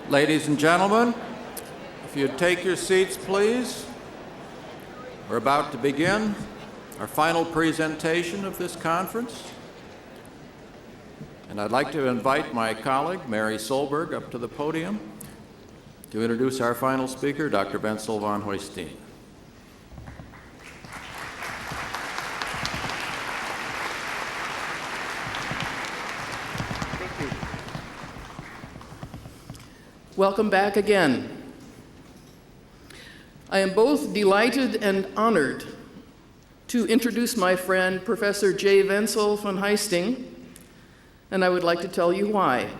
Ladies and gentlemen, if you'd take your seats, please. We're about to begin our final presentation of this conference. And I'd like to invite my colleague, Mary Solberg, up to the podium to introduce our final speaker, Dr. Wentzel van Huyssteen. Welcome back again. I am both delighted and honored to introduce my friend, Professor J. Wentzel van Huyssteen, and I would like to tell you why.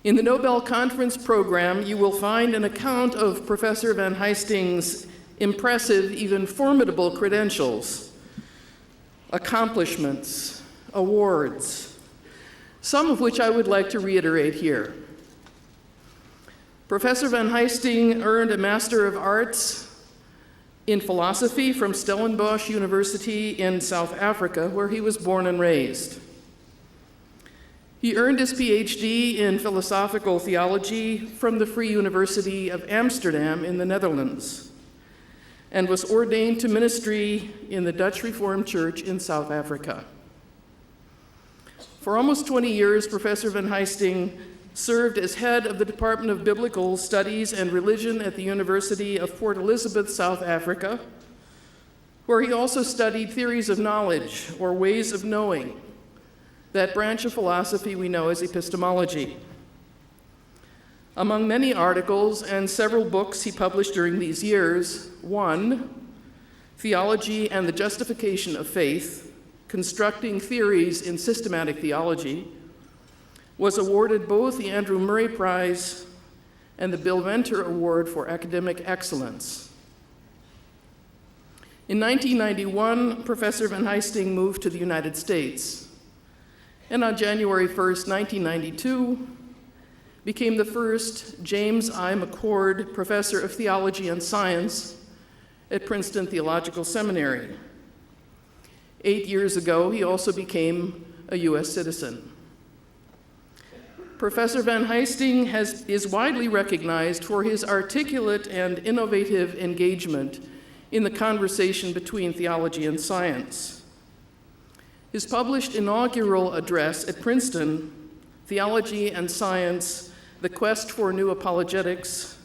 In the Nobel Conference program, you will find an account of Professor van Huysteen's impressive, even formidable credentials, accomplishments, awards, some of which I would like to reiterate here. Professor van Huyssteen earned a Master of Arts in Philosophy from Stellenbosch University in South Africa, where he was born and raised. He earned his PhD in Philosophical Theology from the Free University of Amsterdam in the Netherlands, and was ordained to ministry in the Dutch Reformed Church in South Africa. For almost 20 years, Professor van Huyssteen served as head of the Department of Biblical Studies and Religion at the University of Port Elizabeth, South Africa, where he also studied theories of knowledge, or ways of knowing, that branch of philosophy we know as epistemology. Among many articles and several books he published during these years, one, Theology and the Justification of Faith, Constructing Theories in Systematic Theology, was awarded both the Andrew Murray Prize and the Bill Venter Award for Academic Excellence. In 1991, Professor van Huyssteen moved to the United States, and on January 1st, 1992, became the first James I. McCord Professor of Theology and Science at Princeton Theological Seminary. 8 years ago, he also became a U.S. citizen. Professor van Huyssteen is widely recognized for his articulate and innovative engagement in the conversation between theology and science. His published inaugural address at Princeton, Theology and Science, The Quest for New Apologetics,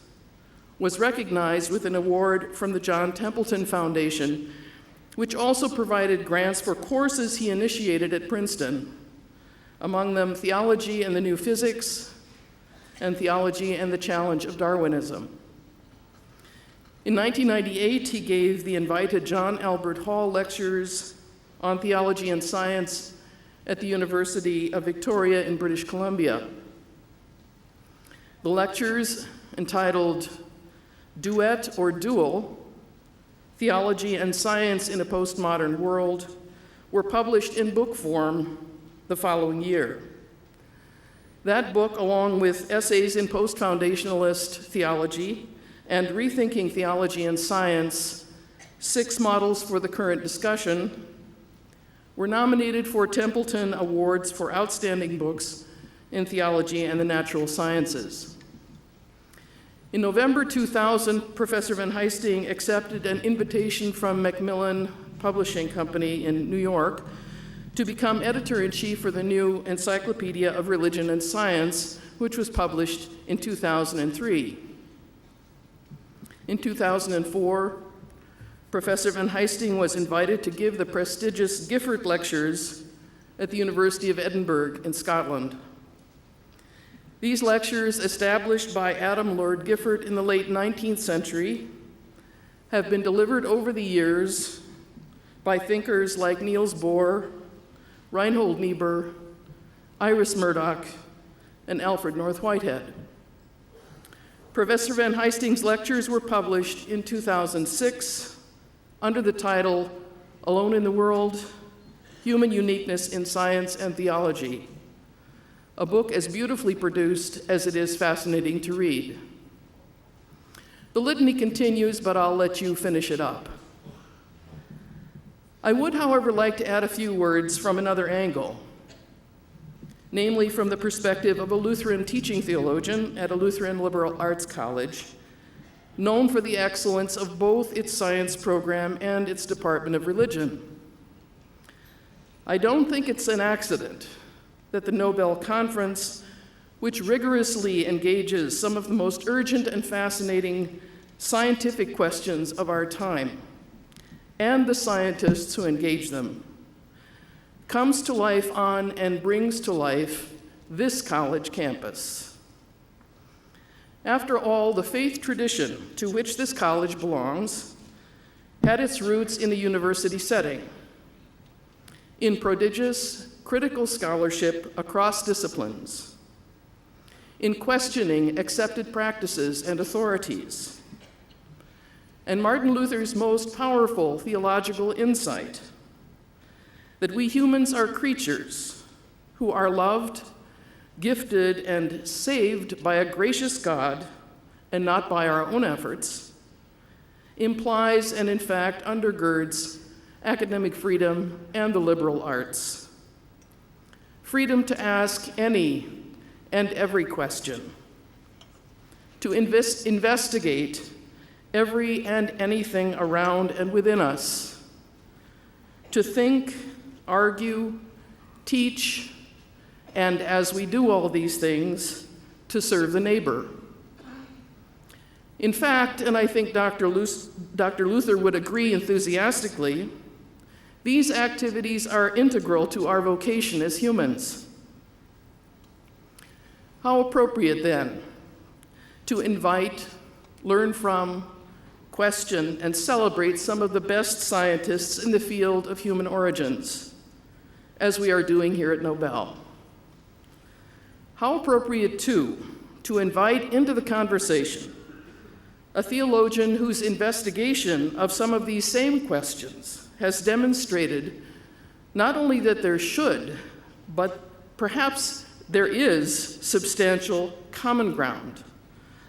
was recognized with an award from the John Templeton Foundation, which also provided grants for courses he initiated at Princeton, among them Theology and the New Physics, and Theology and the Challenge of Darwinism. In 1998, he gave the invited John Albert Hall Lectures on Theology and Science at the University of Victoria in British Columbia. The lectures, entitled Duet or Dual, Theology and Science in a Postmodern World, were published in book form the following year. That book, along with Essays in Post-Foundationalist Theology and Rethinking Theology and Science, 6 Models for the Current Discussion, were nominated for Templeton Awards for Outstanding Books in Theology and the Natural Sciences. In November 2000, Professor van Huyssteen accepted an invitation from Macmillan Publishing Company in New York to become editor-in-chief for the new Encyclopedia of Religion and Science, which was published in 2003. In 2004, Professor van Huyssteen was invited to give the prestigious Gifford Lectures at the University of Edinburgh in Scotland. These lectures, established by Adam Lord Gifford in the late 19th century, have been delivered over the years by thinkers like Niels Bohr, Reinhold Niebuhr, Iris Murdoch, and Alfred North Whitehead. Professor van Huysteen's lectures were published in 2006 under the title Alone in the World, Human Uniqueness in Science and Theology, a book as beautifully produced as it is fascinating to read. The litany continues, but I'll let you finish it up. I would, however, like to add a few words from another angle. namely from the perspective of a Lutheran teaching theologian at a Lutheran liberal arts college, known for the excellence of both its science program and its Department of Religion. I don't think it's an accident that the Nobel Conference, which rigorously engages some of the most urgent and fascinating scientific questions of our time, and the scientists who engage them, comes to life on and brings to life this college campus. After all, the faith tradition to which this college belongs had its roots in the university setting, in prodigious, critical scholarship across disciplines, in questioning accepted practices and authorities, and Martin Luther's most powerful theological insight, that we humans are creatures who are loved, gifted, and saved by a gracious God and not by our own efforts, implies and in fact undergirds academic freedom and the liberal arts. Freedom to ask any and every question, to investigate every and anything around and within us, to think, argue, teach, and as we do all these things, to serve the neighbor. In fact, and I think Dr. Luther would agree enthusiastically, these activities are integral to our vocation as humans. How appropriate then to invite, learn from, question, and celebrate some of the best scientists in the field of human origins, as we are doing here at Nobel. How appropriate, too, to invite into the conversation a theologian whose investigation of some of these same questions has demonstrated not only that there should, but perhaps there is substantial common ground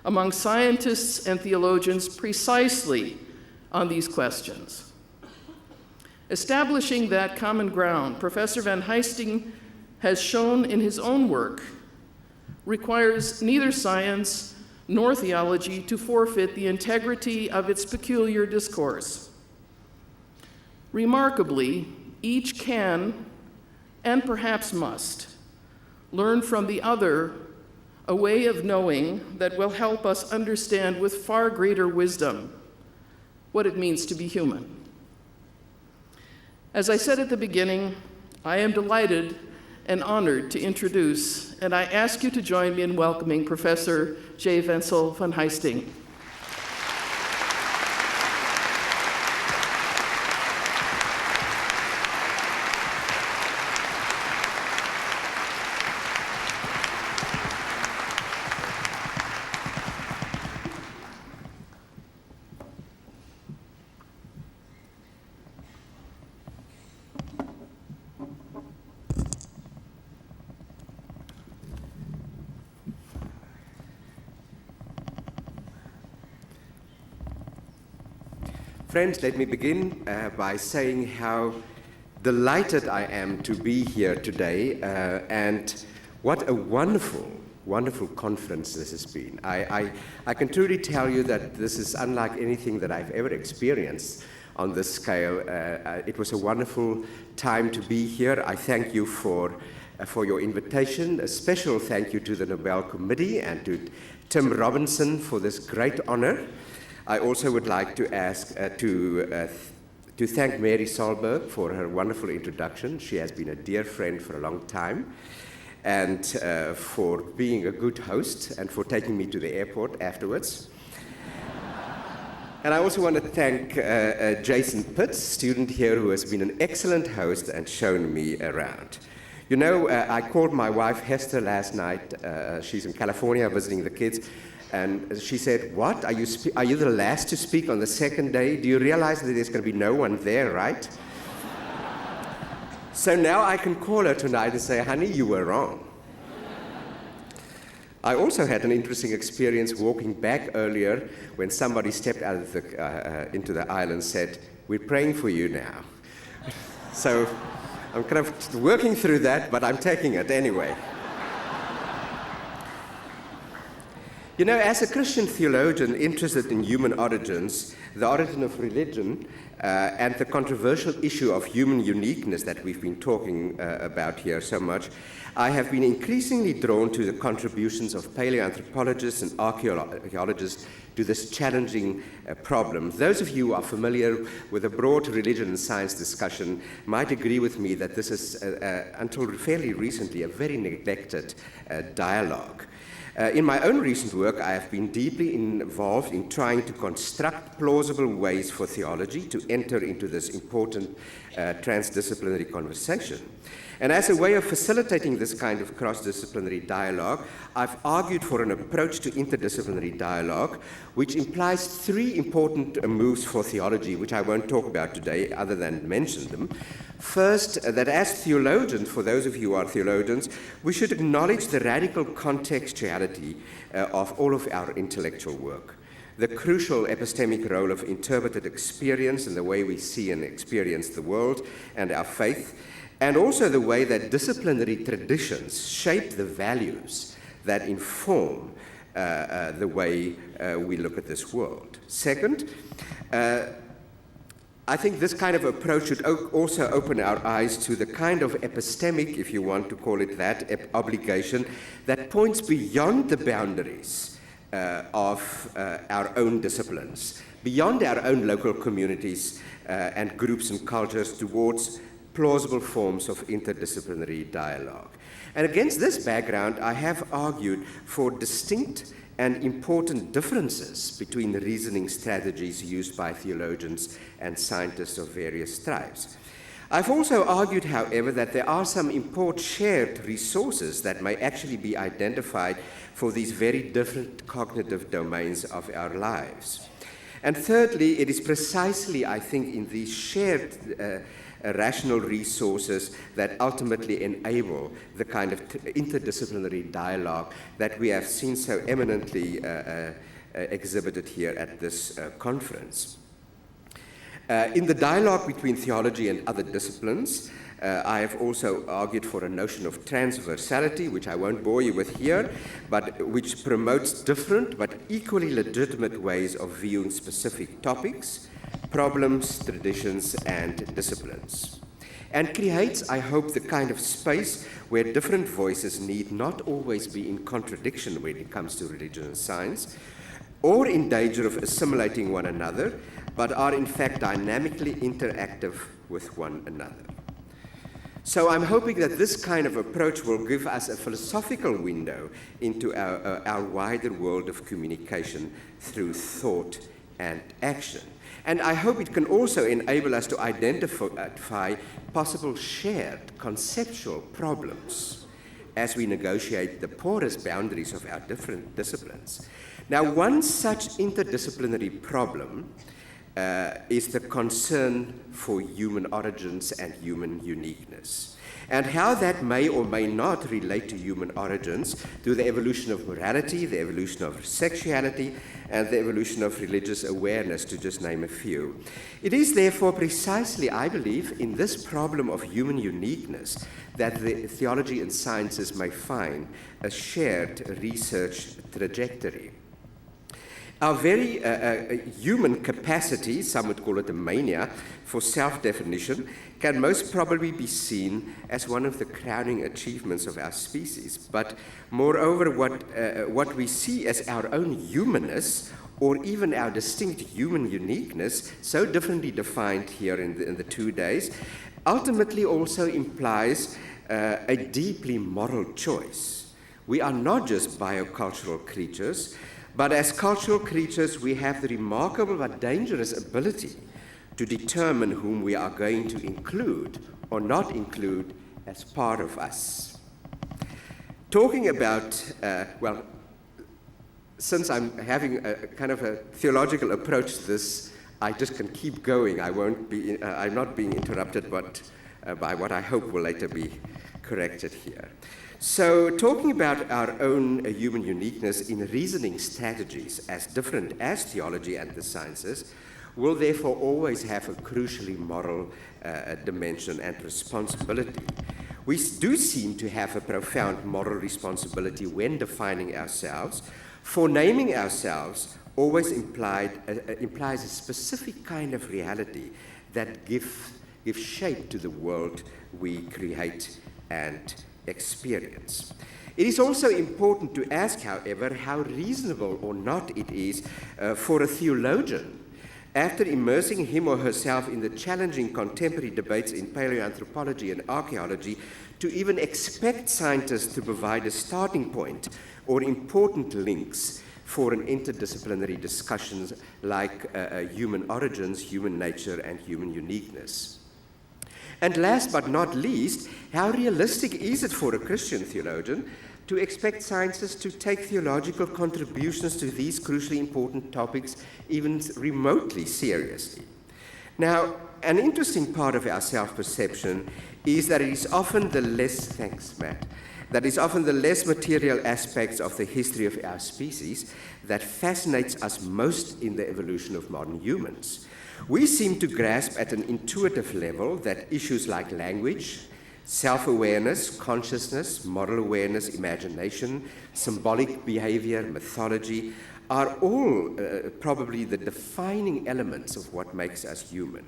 among scientists and theologians precisely on these questions. Establishing that common ground, Professor van Huyssteen has shown in his own work, requires neither science nor theology to forfeit the integrity of its peculiar discourse. Remarkably, each can, and perhaps must, learn from the other a way of knowing that will help us understand with far greater wisdom what it means to be human. As I said at the beginning, I am delighted and honored to introduce, and I ask you to join me in welcoming Professor J. Wentzel van Huyssteen. Friends, let me begin by saying how delighted I am to be here today, and what a wonderful, wonderful conference this has been. I can truly tell you that this is unlike anything that I've ever experienced on this scale. It was a wonderful time to be here. I thank you for your invitation. A special thank you to the Nobel Committee and to Tim Robinson for this great honor. I also would like to ask to thank Mary Solberg for her wonderful introduction. She has been a dear friend for a long time, and for being a good host and for taking me to the airport afterwards. And I also want to thank Jason Pitts, student here who has been an excellent host and shown me around. You know, I called my wife Hester last night. She's in California visiting the kids. And she said, "What? Are you the last to speak on the second day? Do you realize that there's going to be no one there, right?" So now I can call her tonight and say, "Honey, you were wrong." I also had an interesting experience walking back earlier when somebody stepped out of into the aisle and said, "We're praying for you now." So I'm kind of working through that, but I'm taking it anyway. You know, as a Christian theologian interested in human origins, the origin of religion, and the controversial issue of human uniqueness that we've been talking about here so much, I have been increasingly drawn to the contributions of paleoanthropologists and archaeologists to this challenging problem. Those of you who are familiar with the broad religion and science discussion might agree with me that this is, until fairly recently, a very neglected dialogue. In my own recent work, I have been deeply involved in trying to construct plausible ways for theology to enter into this important transdisciplinary conversation. And as a way of facilitating this kind of cross-disciplinary dialogue, I've argued for an approach to interdisciplinary dialogue, which implies three important moves for theology, which I won't talk about today other than mention them. First, that as theologians, for those of you who are theologians, we should acknowledge the radical contextuality of all of our intellectual work, the crucial epistemic role of interpreted experience in the way we see and experience the world and our faith, and also the way that disciplinary traditions shape the values that inform the way we look at this world. Second, I think this kind of approach should also open our eyes to the kind of epistemic, if you want to call it that, obligation that points beyond the boundaries of our own disciplines, beyond our own local communities and groups and cultures towards plausible forms of interdisciplinary dialogue. And against this background, I have argued for distinct and important differences between the reasoning strategies used by theologians and scientists of various stripes. I've also argued, however, that there are some important shared resources that may actually be identified for these very different cognitive domains of our lives. And thirdly, it is precisely, I think, in these shared rational resources that ultimately enable the kind of interdisciplinary dialogue that we have seen so eminently exhibited here at this conference. In the dialogue between theology and other disciplines, I have also argued for a notion of transversality, which I won't bore you with here, but which promotes different but equally legitimate ways of viewing specific topics, problems, traditions, and disciplines, and creates, I hope, the kind of space where different voices need not always be in contradiction when it comes to religion and science, or in danger of assimilating one another, but are in fact dynamically interactive with one another. So I'm hoping that this kind of approach will give us a philosophical window into our wider world of communication through thought and action. And I hope it can also enable us to identify possible shared conceptual problems as we negotiate the porous boundaries of our different disciplines. Now, one such interdisciplinary problem is the concern for human origins and human uniqueness, and how that may or may not relate to human origins, to the evolution of morality, the evolution of sexuality, and the evolution of religious awareness, to just name a few. It is therefore precisely, I believe, in this problem of human uniqueness that the theology and sciences may find a shared research trajectory. Our very human capacity, some would call it a mania, for self-definition can most probably be seen as one of the crowning achievements of our species. But moreover, what we see as our own humanness, or even our distinct human uniqueness, so differently defined here in the 2 days, ultimately also implies a deeply moral choice. We are not just biocultural creatures, but as cultural creatures, we have the remarkable but dangerous ability to determine whom we are going to include or not include as part of us. Talking about, since I'm having a kind of a theological approach to this, I just can keep going. I'm not being interrupted by what I hope will later be corrected here. So, talking about our own human uniqueness in reasoning strategies as different as theology and the sciences, will therefore always have a crucially moral dimension and responsibility. We do seem to have a profound moral responsibility when defining ourselves, for naming ourselves always implies a specific kind of reality that gives shape to the world we create and experience. It is also important to ask, however, how reasonable or not it is for a theologian, after immersing him or herself in the challenging contemporary debates in paleoanthropology and archaeology, to even expect scientists to provide a starting point or important links for an interdisciplinary discussions like human origins, human nature, and human uniqueness. And last but not least, how realistic is it for a Christian theologian to expect scientists to take theological contributions to these crucially important topics even remotely seriously? Now, an interesting part of our self-perception is that it is often the less material aspects of the history of our species that fascinates us most in the evolution of modern humans. We seem to grasp at an intuitive level that issues like language, self-awareness, consciousness, moral awareness, imagination, symbolic behavior, mythology, are all probably the defining elements of what makes us human.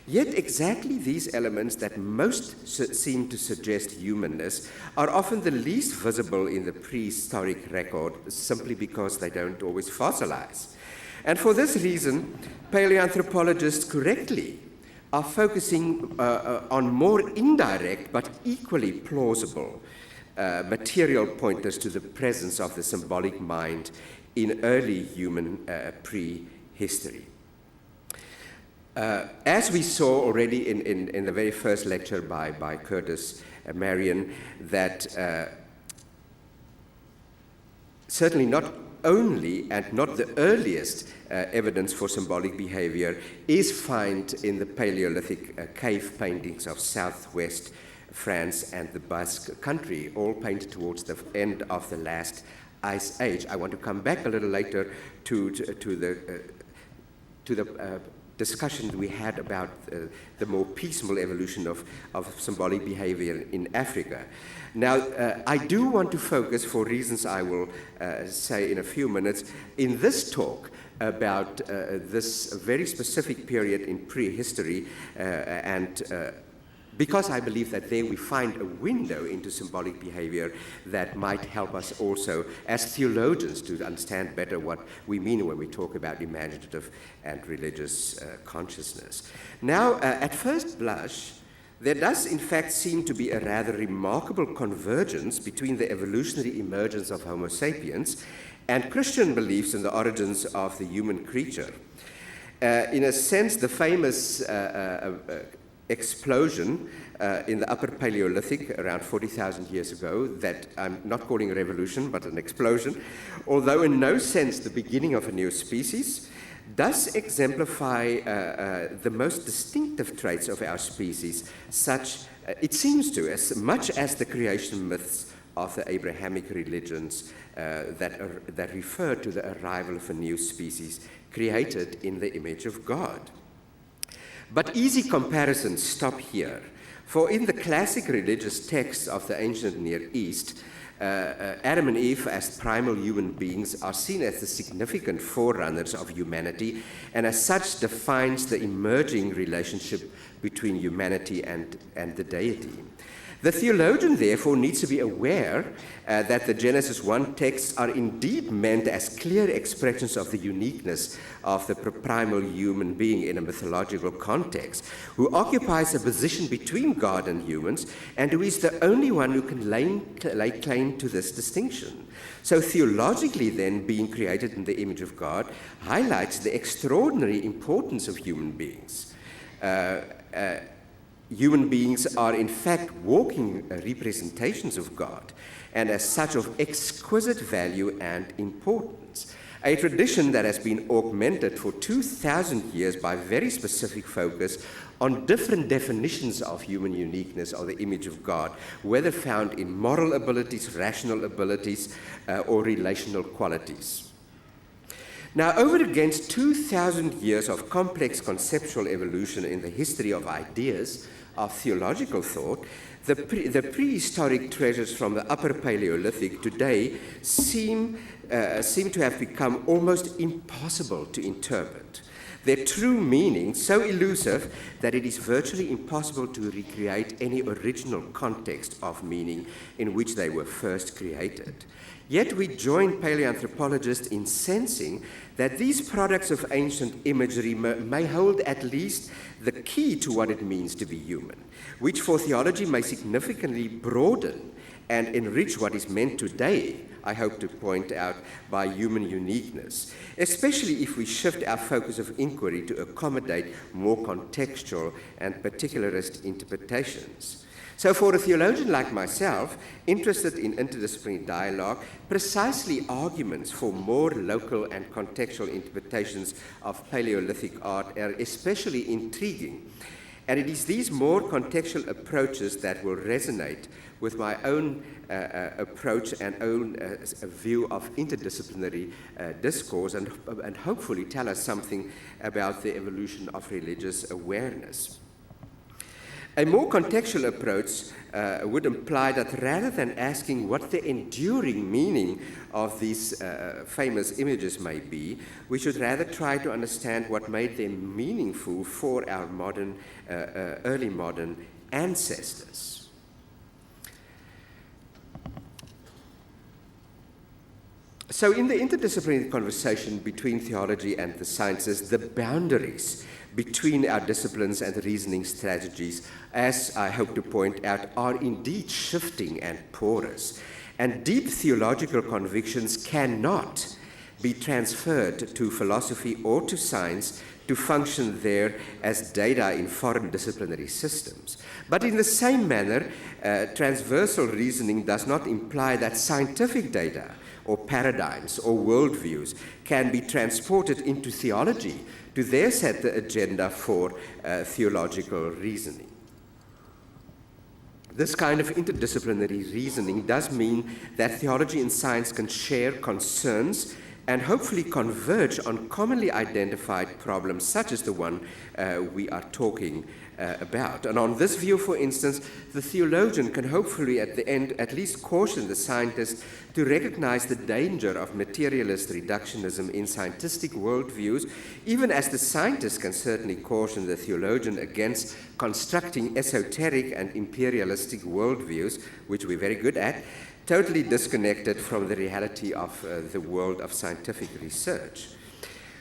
Yet exactly these elements that most seem to suggest humanness are often the least visible in the prehistoric record, simply because they don't always fossilize. And for this reason, paleoanthropologists correctly are focusing on more indirect but equally plausible material pointers to the presence of the symbolic mind in early human prehistory. As we saw already in the very first lecture by Curtis Marion, that certainly not only and not the earliest evidence for symbolic behavior is found in the Paleolithic cave paintings of southwest France and the Basque country, all painted towards the end of the last Ice Age. I want to come back a little later to the discussion we had about the more piecemeal evolution of symbolic behavior in Africa. Now, I do want to focus, for reasons I will say in a few minutes, in this talk about this very specific period in prehistory, and because I believe that there we find a window into symbolic behavior that might help us also as theologians to understand better what we mean when we talk about imaginative and religious consciousness. Now, at first blush, there does in fact seem to be a rather remarkable convergence between the evolutionary emergence of Homo sapiens and Christian beliefs in the origins of the human creature. In a sense, the famous explosion in the Upper Paleolithic around 40,000 years ago, that I'm not calling a revolution, but an explosion, although in no sense the beginning of a new species, does exemplify the most distinctive traits of our species, such, it seems to, as much as the creation myths of the Abrahamic religions that refer to the arrival of a new species created in the image of God. But easy comparisons stop here, for in the classic religious texts of the ancient Near East, Adam and Eve as primal human beings are seen as the significant forerunners of humanity, and as such defines the emerging relationship between humanity and the deity. The theologian, therefore, needs to be aware that the Genesis 1 texts are indeed meant as clear expressions of the uniqueness of the primal human being in a mythological context, who occupies a position between God and humans, and who is the only one who can lay claim to this distinction. So theologically, then, being created in the image of God highlights the extraordinary importance of human beings. Human beings are, in fact, walking representations of God, and as such of exquisite value and importance. A tradition that has been augmented for 2,000 years by very specific focus on different definitions of human uniqueness or the image of God, whether found in moral abilities, rational abilities, or relational qualities. Now, over against 2,000 years of complex conceptual evolution in the history of ideas, of theological thought, the prehistoric treasures from the Upper Paleolithic today seem to have become almost impossible to interpret. Their true meaning so elusive that it is virtually impossible to recreate any original context of meaning in which they were first created. Yet we join paleoanthropologists in sensing that these products of ancient imagery may hold at least the key to what it means to be human, which for theology may significantly broaden and enrich what is meant today, I hope to point out, by human uniqueness, especially if we shift our focus of inquiry to accommodate more contextual and particularist interpretations. So for a theologian like myself, interested in interdisciplinary dialogue, precisely arguments for more local and contextual interpretations of Paleolithic art are especially intriguing. And it is these more contextual approaches that will resonate with my own approach and own view of interdisciplinary discourse and hopefully tell us something about the evolution of religious awareness. A more contextual approach would imply that rather than asking what the enduring meaning of these famous images may be, we should rather try to understand what made them meaningful for our modern, early modern ancestors. So in the interdisciplinary conversation between theology and the sciences, the boundaries between our disciplines and reasoning strategies, as I hope to point out, are indeed shifting and porous. And deep theological convictions cannot be transferred to philosophy or to science to function there as data in foreign disciplinary systems. But in the same manner, transversal reasoning does not imply that scientific data or paradigms or worldviews can be transported into theology to there set the agenda for theological reasoning. This kind of interdisciplinary reasoning does mean that theology and science can share concerns and hopefully converge on commonly identified problems such as the one we are talking about. And on this view, for instance, the theologian can hopefully at the end at least caution the scientist to recognize the danger of materialist reductionism in scientific worldviews, even as the scientist can certainly caution the theologian against constructing esoteric and imperialistic worldviews, which we're very good at, totally disconnected from the reality of the world of scientific research.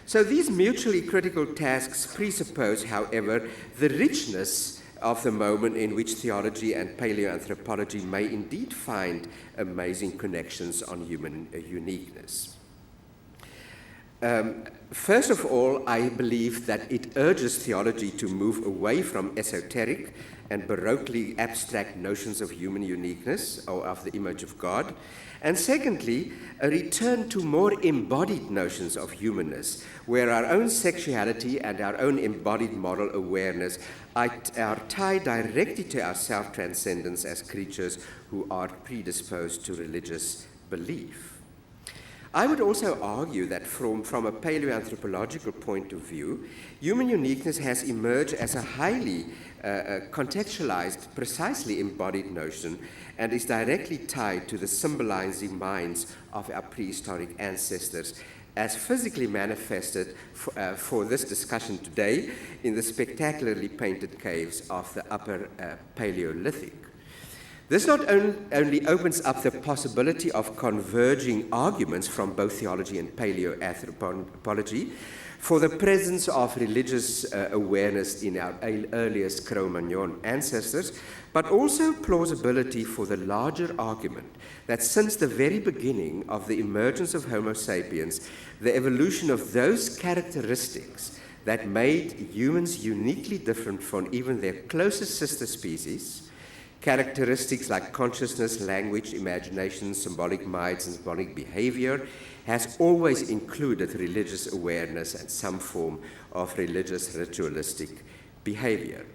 So these mutually critical tasks presuppose, however, the richness of the moment in which theology and paleoanthropology may indeed find amazing connections on human uniqueness. First of all, I believe that it urges theology to move away from esoteric and baroquely abstract notions of human uniqueness or of the image of God. And secondly, a return to more embodied notions of humanness, where our own sexuality and our own embodied moral awareness are tied directly to our self-transcendence as creatures who are predisposed to religious belief. I would also argue that from a paleoanthropological point of view, human uniqueness has emerged as a highly contextualized, precisely embodied notion and is directly tied to the symbolizing minds of our prehistoric ancestors as physically manifested for this discussion today in the spectacularly painted caves of the Upper Paleolithic. This not only opens up the possibility of converging arguments from both theology and paleoanthropology for the presence of religious awareness in our earliest Cro-Magnon ancestors, but also plausibility for the larger argument that since the very beginning of the emergence of Homo sapiens, the evolution of those characteristics that made humans uniquely different from even their closest sister species, characteristics like consciousness, language, imagination, symbolic minds, and symbolic behavior, has always included religious awareness and some form of religious ritualistic behavior.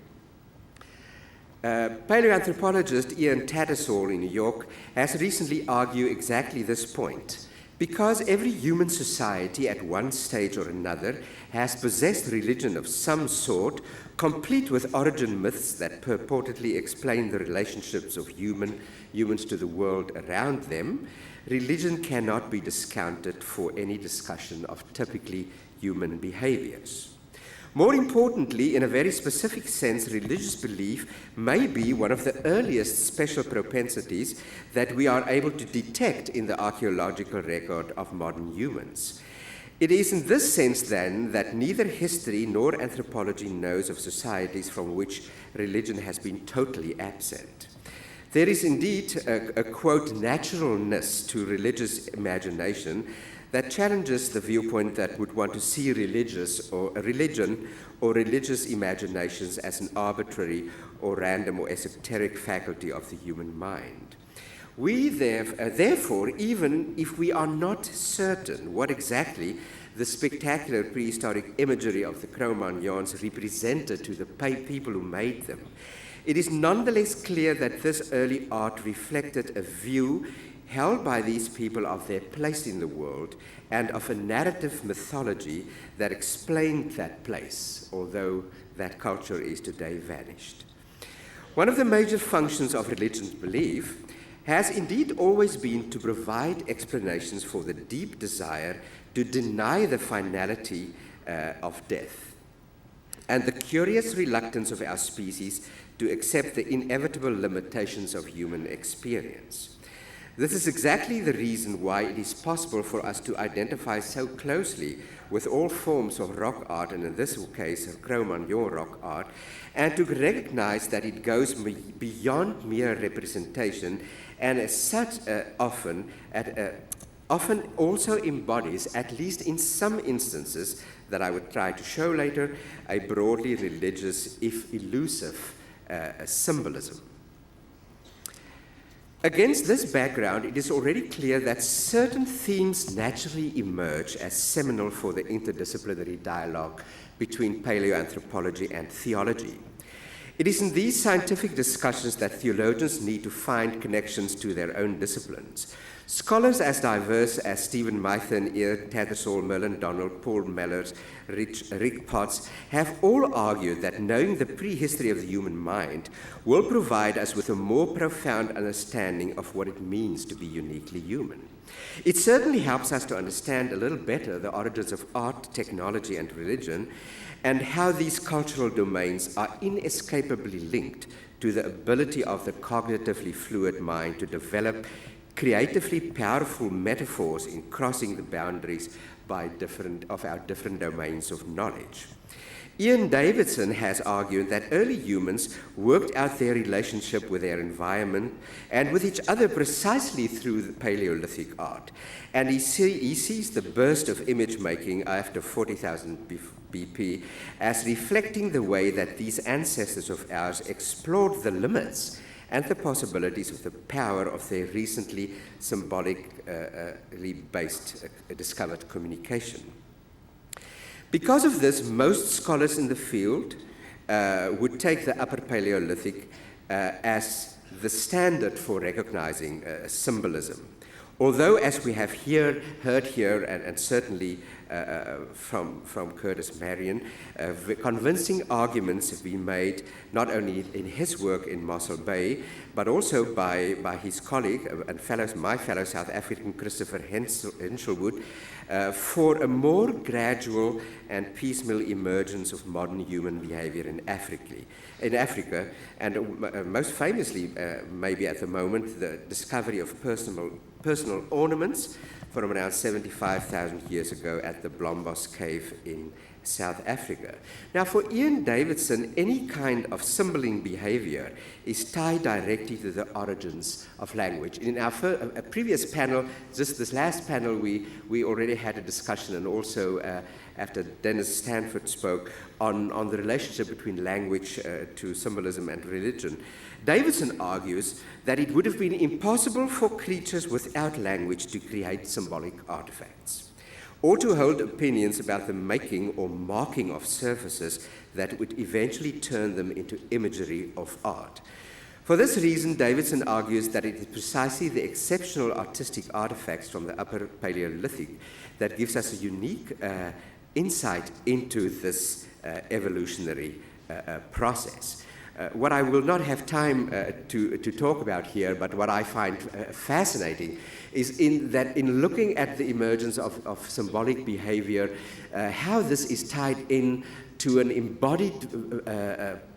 Paleoanthropologist Ian Tattersall in New York has recently argued exactly this point, Because every human society at one stage or another has possessed religion of some sort, complete with origin myths that purportedly explain the relationships of humans to the world around them, religion cannot be discounted for any discussion of typically human behaviors. More importantly, in a very specific sense, religious belief may be one of the earliest special propensities that we are able to detect in the archaeological record of modern humans. It is in this sense, then, that neither history nor anthropology knows of societies from which religion has been totally absent. There is indeed a quote, naturalness to religious imagination that challenges the viewpoint that would want to see religion or religious imaginations as an arbitrary or random or esoteric faculty of the human mind. We therefore, even if we are not certain what exactly the spectacular prehistoric imagery of the Cro-Magnons represented to the people who made them, it is nonetheless clear that this early art reflected a view held by these people of their place in the world and of a narrative mythology that explained that place, although that culture is today vanished. One of the major functions of religion's belief has indeed always been to provide explanations for the deep desire to deny the finality of death and the curious reluctance of our species to accept the inevitable limitations of human experience. This is exactly the reason why it is possible for us to identify so closely with all forms of rock art, and in this case, Cro-Magnon rock art, and to recognize that it goes beyond mere representation, and as such often also embodies, at least in some instances that I would try to show later, a broadly religious, if elusive, symbolism. Against this background, it is already clear that certain themes naturally emerge as seminal for the interdisciplinary dialogue between paleoanthropology and theology. It is in these scientific discussions that theologians need to find connections to their own disciplines. Scholars as diverse as Stephen Mythen, Ear Tattersall, Merlin Donald, Paul Mellers, Rick Potts have all argued that knowing the prehistory of the human mind will provide us with a more profound understanding of what it means to be uniquely human. It certainly helps us to understand a little better the origins of art, technology, and religion, and how these cultural domains are inescapably linked to the ability of the cognitively fluid mind to develop creatively powerful metaphors in crossing the boundaries of our different domains of knowledge. Ian Davidson has argued that early humans worked out their relationship with their environment and with each other precisely through the Paleolithic art. And he sees the burst of image making after 40,000 BP as reflecting the way that these ancestors of ours explored the limits and the possibilities of the power of their recently symbolically based discovered communication. Because of this, most scholars in the field would take the Upper Paleolithic as the standard for recognizing symbolism. Although, as we have heard here, and certainly from Curtis Marion, convincing arguments have been made not only in his work in Mossel Bay, but also by his colleague and my fellow South African Christopher Hinshelwood, for a more gradual and piecemeal emergence of modern human behavior in Africa, and most famously, maybe at the moment, the discovery of personal ornaments from around 75,000 years ago at the Blombos Cave in South Africa. Now, for Ian Davidson, any kind of symboling behavior is tied directly to the origins of language. In our previous panel, just this last panel, we already had a discussion, and also after Dennis Stanford spoke on the relationship between language to symbolism and religion. Davidson argues that it would have been impossible for creatures without language to create symbolic artifacts, or to hold opinions about the making or marking of surfaces that would eventually turn them into imagery of art. For this reason, Davidson argues that it is precisely the exceptional artistic artifacts from the Upper Paleolithic that gives us a unique insight into this evolutionary process. What I will not have time to talk about here, but what I find fascinating is in looking at the emergence of symbolic behavior, how this is tied in to an embodied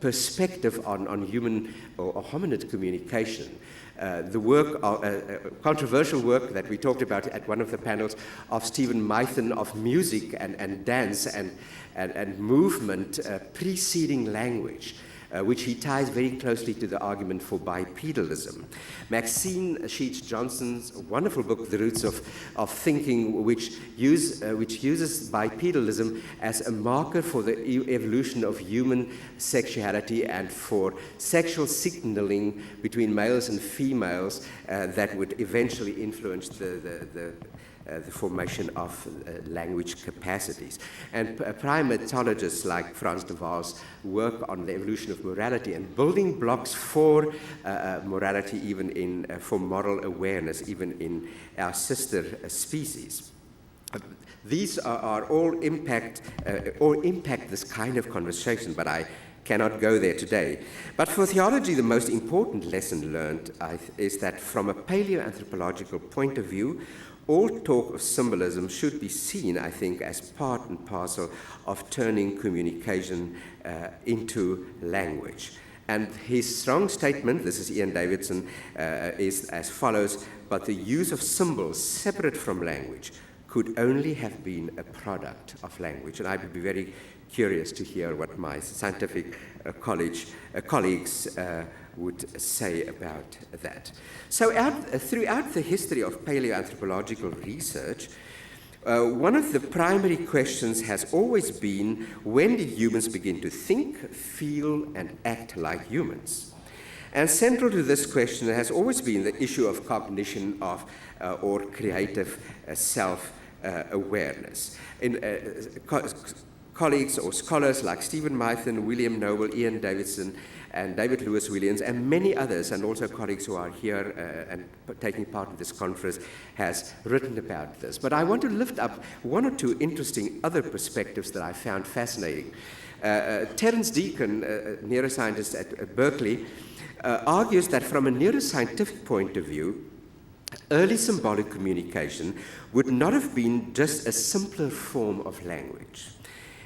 perspective on human or hominid communication. The work, controversial work that we talked about at one of the panels of Stephen Mython of music and dance and movement preceding language, which he ties very closely to the argument for bipedalism. Maxine Sheets Johnson's wonderful book, The Roots of Thinking, which uses bipedalism as a marker for the evolution of human sexuality and for sexual signaling between males and females that would eventually influence the formation of language capacities. And primatologists like Frans de Waal's work on the evolution of morality and building blocks for morality, even for moral awareness, even in our sister species. These are all impact this kind of conversation, but I cannot go there today. But for theology, the most important lesson learned is that from a paleoanthropological point of view, all talk of symbolism should be seen, I think, as part and parcel of turning communication into language. And his strong statement, this is Ian Davidson, is as follows: but the use of symbols separate from language could only have been a product of language. And I would be very curious to hear what my scientific colleagues would say about that. So throughout the history of paleoanthropological research, one of the primary questions has always been, when did humans begin to think, feel, and act like humans? And central to this question has always been the issue of cognition or creative self-awareness. Colleagues or scholars like Stephen Mython, William Nobel, Ian Davidson, and David Lewis Williams, and many others, and also colleagues who are here and taking part in this conference, has written about this. But I want to lift up one or two interesting other perspectives that I found fascinating. Terence Deacon, a neuroscientist at Berkeley, argues that from a neuroscientific point of view, early symbolic communication would not have been just a simpler form of language.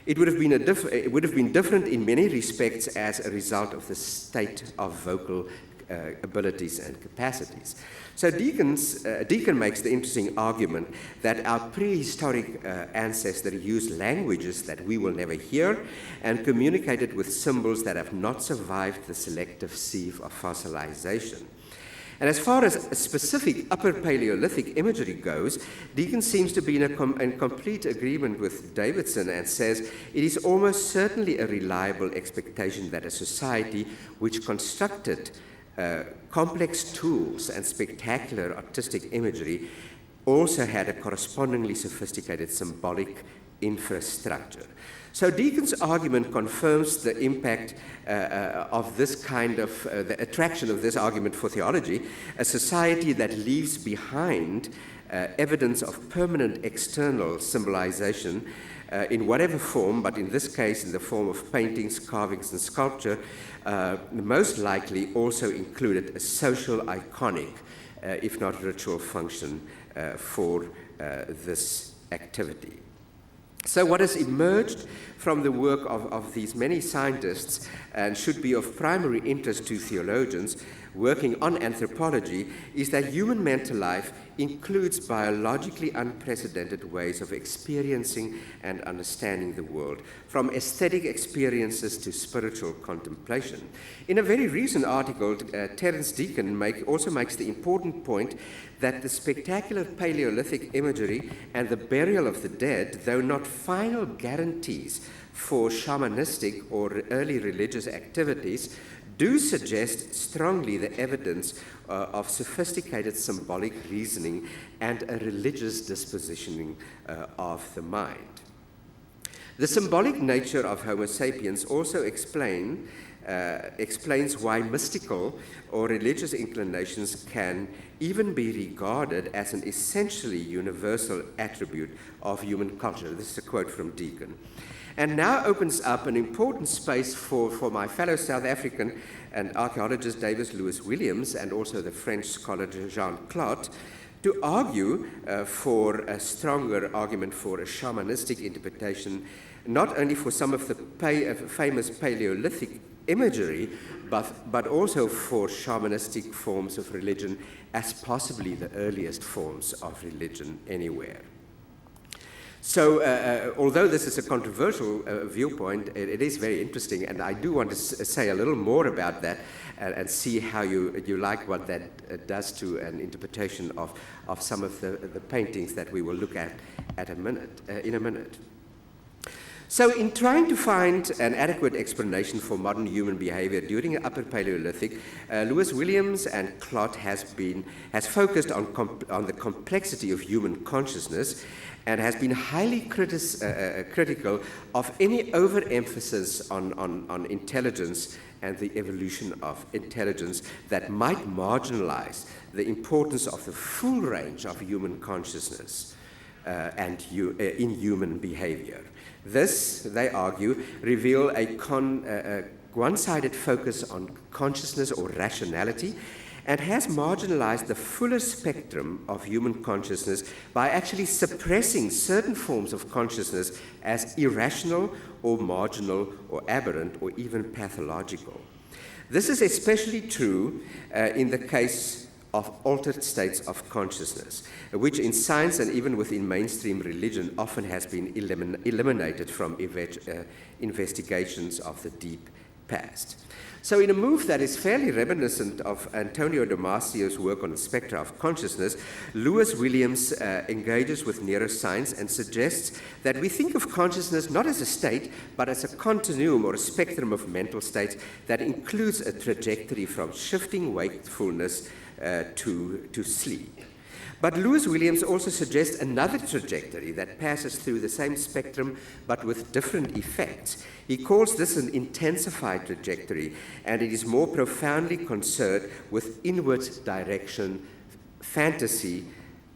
It would have been different in many respects as a result of the state of vocal abilities and capacities. So Deacon makes the interesting argument that our prehistoric ancestors used languages that we will never hear and communicated with symbols that have not survived the selective sieve of fossilization. And as far as specific Upper Paleolithic imagery goes, Deacon seems to be in complete agreement with Davidson and says it is almost certainly a reliable expectation that a society which constructed complex tools and spectacular artistic imagery also had a correspondingly sophisticated symbolic infrastructure. So Deacon's argument confirms the impact of this kind of, the attraction of this argument for theology, a society that leaves behind evidence of permanent external symbolization in whatever form, but in this case in the form of paintings, carvings, and sculpture, most likely also included a social iconic, if not ritual function for this activity. So what has emerged from the work of these many scientists and should be of primary interest to theologians working on anthropology is that human mental life includes biologically unprecedented ways of experiencing and understanding the world, from aesthetic experiences to spiritual contemplation. In a very recent article, Terence Deacon also makes the important point that the spectacular Paleolithic imagery and the burial of the dead, though not final guarantees for shamanistic or early religious activities, do suggest strongly the evidence of sophisticated symbolic reasoning and a religious dispositioning of the mind. The symbolic nature of Homo sapiens also explain explains why mystical or religious inclinations can even be regarded as an essentially universal attribute of human culture. This is a quote from Deacon. And now opens up an important space for my fellow South African and archaeologist Davis Lewis Williams and also the French scholar Jean-Claude to argue for a stronger argument for a shamanistic interpretation, not only for some of the famous Paleolithic imagery, but also for shamanistic forms of religion as possibly the earliest forms of religion anywhere. So, although this is a controversial viewpoint, it is very interesting, and I do want to say a little more about that and see how you like what that does to an interpretation of some of the paintings that we will look at in a minute. So, in trying to find an adequate explanation for modern human behavior during the Upper Paleolithic, Lewis Williams and Clot has focused on the complexity of human consciousness and has been highly critical of any overemphasis on intelligence and the evolution of intelligence that might marginalize the importance of the full range of human consciousness in human behavior. This, they argue, reveals a one-sided focus on consciousness or rationality and has marginalized the fuller spectrum of human consciousness by actually suppressing certain forms of consciousness as irrational or marginal or aberrant or even pathological. This is especially true in the case of altered states of consciousness, which in science and even within mainstream religion often has been eliminated from investigations of the deep past. So in a move that is fairly reminiscent of Antonio Damasio's work on the spectra of consciousness, Lewis Williams engages with neuroscience and suggests that we think of consciousness not as a state, but as a continuum or a spectrum of mental states that includes a trajectory from shifting wakefulness to sleep. But Lewis Williams also suggests another trajectory that passes through the same spectrum but with different effects. He calls this an intensified trajectory, and it is more profoundly concerned with inward direction, fantasy,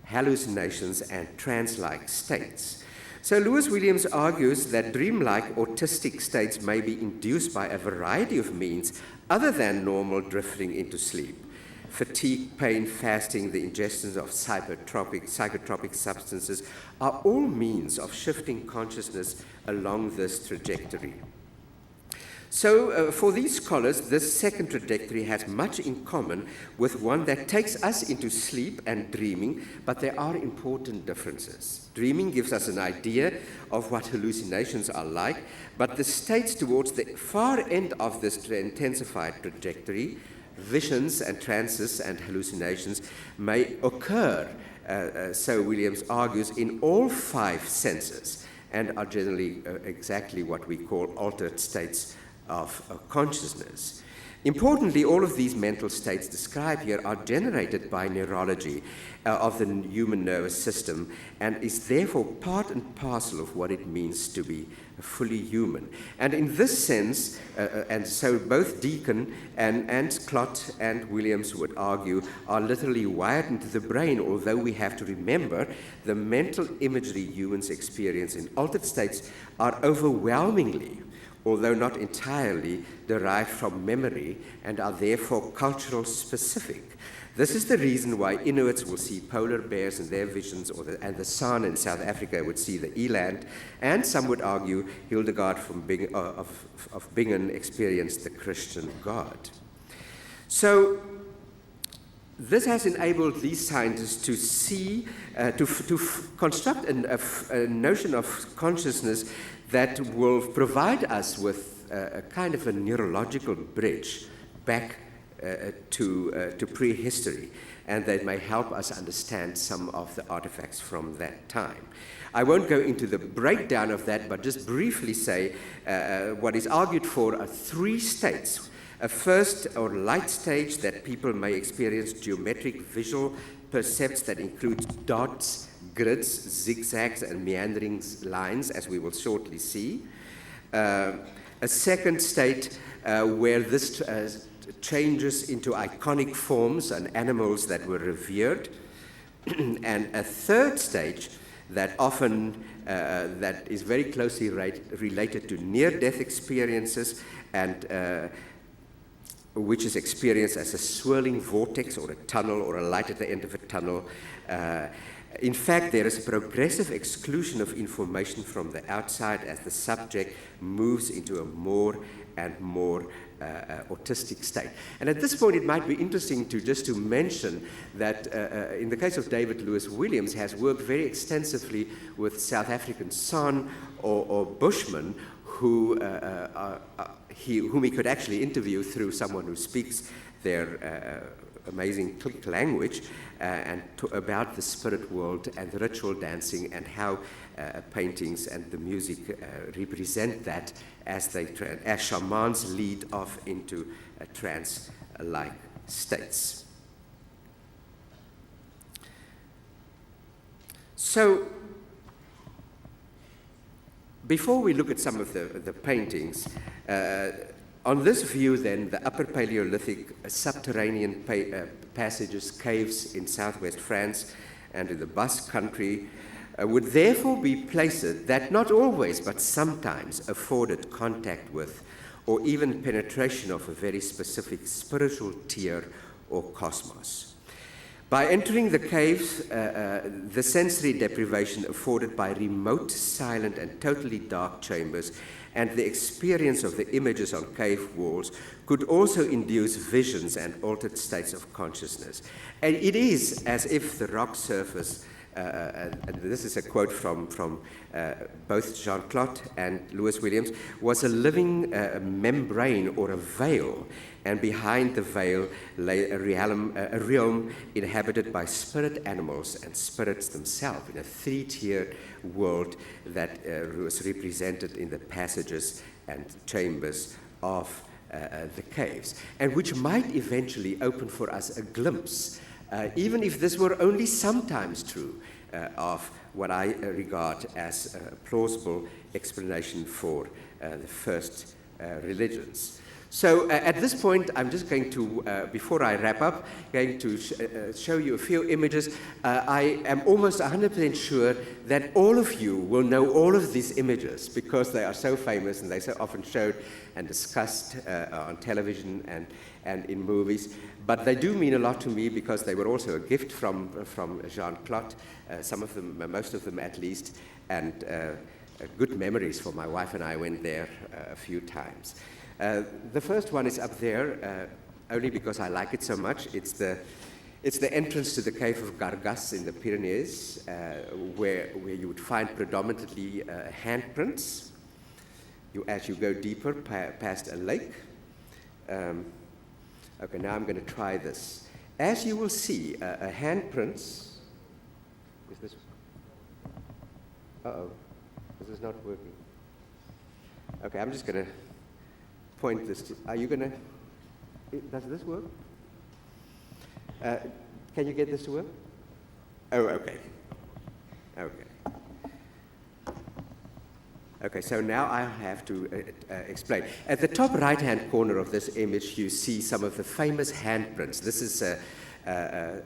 hallucinations, and trance-like states. So Lewis Williams argues that dreamlike autistic states may be induced by a variety of means other than normal drifting into sleep. Fatigue, pain, fasting, the ingestion of psychotropic substances are all means of shifting consciousness along this trajectory. So for these scholars, this second trajectory has much in common with one that takes us into sleep and dreaming, but there are important differences. Dreaming gives us an idea of what hallucinations are like, but the states towards the far end of this intensified trajectory, visions and trances and hallucinations, may occur, so Williams argues, in all five senses and are generally exactly what we call altered states of consciousness. Importantly, all of these mental states described here are generated by neurology of the human nervous system and is therefore part and parcel of what it means to be fully human. And in this sense, and so both Deacon and Clot and Williams would argue, are literally wired into the brain, although we have to remember the mental imagery humans experience in altered states are overwhelmingly, although not entirely, derived from memory and are therefore cultural specific. This is the reason why Inuits will see polar bears in their visions, and the San in South Africa would see the eland, and some would argue Hildegard of Bingen experienced the Christian God. So this has enabled these scientists to see, to construct a notion of consciousness that will provide us with a kind of a neurological bridge back to prehistory, and that may help us understand some of the artifacts from that time. I won't go into the breakdown of that, but just briefly say what is argued for are three states. A first or light stage that people may experience geometric visual percepts that includes dots, grids, zigzags, and meandering lines, as we will shortly see. A second state where this changes into iconic forms and animals that were revered. And a third stage that often that is very closely related to near-death experiences, and which is experienced as a swirling vortex or a tunnel or a light at the end of a tunnel. In fact, there is a progressive exclusion of information from the outside as the subject moves into a more and more autistic state. And at this point, it might be interesting to mention that in the case of David Lewis Williams, has worked very extensively with South African San or Bushmen, whom he could actually interview through someone who speaks their amazing Click language, and about the spirit world and the ritual dancing and how paintings and the music represent that as shamans lead off into trance-like states. So, before we look at some of the paintings, on this view, then, the Upper Paleolithic subterranean passages, caves in southwest France and in the Basque country would therefore be places that not always, but sometimes afforded contact with or even penetration of a very specific spiritual tier or cosmos. By entering the caves, the sensory deprivation afforded by remote, silent, and totally dark chambers and the experience of the images on cave walls could also induce visions and altered states of consciousness. And it is as if the rock surface, and this is a quote from both Jean-Claude and Lewis Williams, was a living membrane or a veil, and behind the veil lay a realm inhabited by spirit animals and spirits themselves in a three-tiered world that was represented in the passages and chambers of the caves, and which might eventually open for us a glimpse, even if this were only sometimes true, of what I regard as a plausible explanation for the first religions. So at this point, I'm just going to, before I wrap up, going to show you a few images. I am almost 100% sure that all of you will know all of these images because they are so famous and they're so often showed and discussed on television and in movies. But they do mean a lot to me because they were also a gift from Jean-Claude, some of them, most of them at least, and good memories for my wife and I went there a few times. The first one is up there, only because I like it so much. It's the entrance to the cave of Gargas in the Pyrenees, where you would find predominantly handprints. As you go deeper past a lake. Okay, now I'm going to try this. As you will see, a handprints. Is this? Uh-oh, this is not working. Okay, I'm just going to point this to, are you going to, does this work? Can you get this to work? Oh, okay. Okay. Okay, so now I have to explain. At the top right-hand corner of this image, you see some of the famous handprints. This is a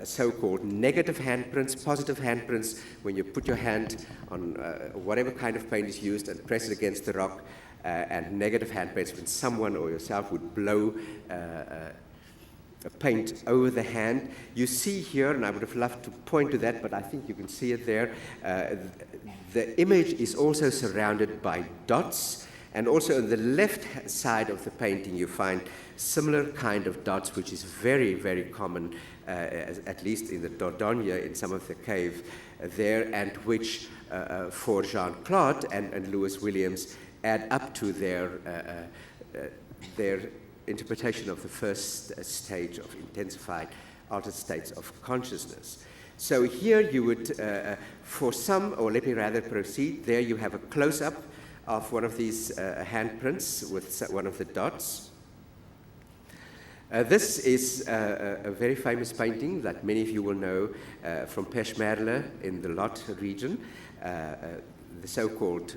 so-called negative handprints, positive handprints, when you put your hand on whatever kind of paint is used and press it against the rock, and negative handprints when someone or yourself would blow a paint over the hand. You see here, and I would have loved to point to that, but I think you can see it there, the image is also surrounded by dots, and also on the left side of the painting you find similar kind of dots, which is very, very common, at least in the Dordogne, in some of the cave there, and which for Jean-Claude and Lewis Williams add up to their interpretation of the first stage of intensified altered states of consciousness. So here you would, for some, or let me rather proceed, there you have a close-up of one of these handprints with one of the dots. This is a very famous painting that many of you will know from Peshmerle in the Lot region, the so-called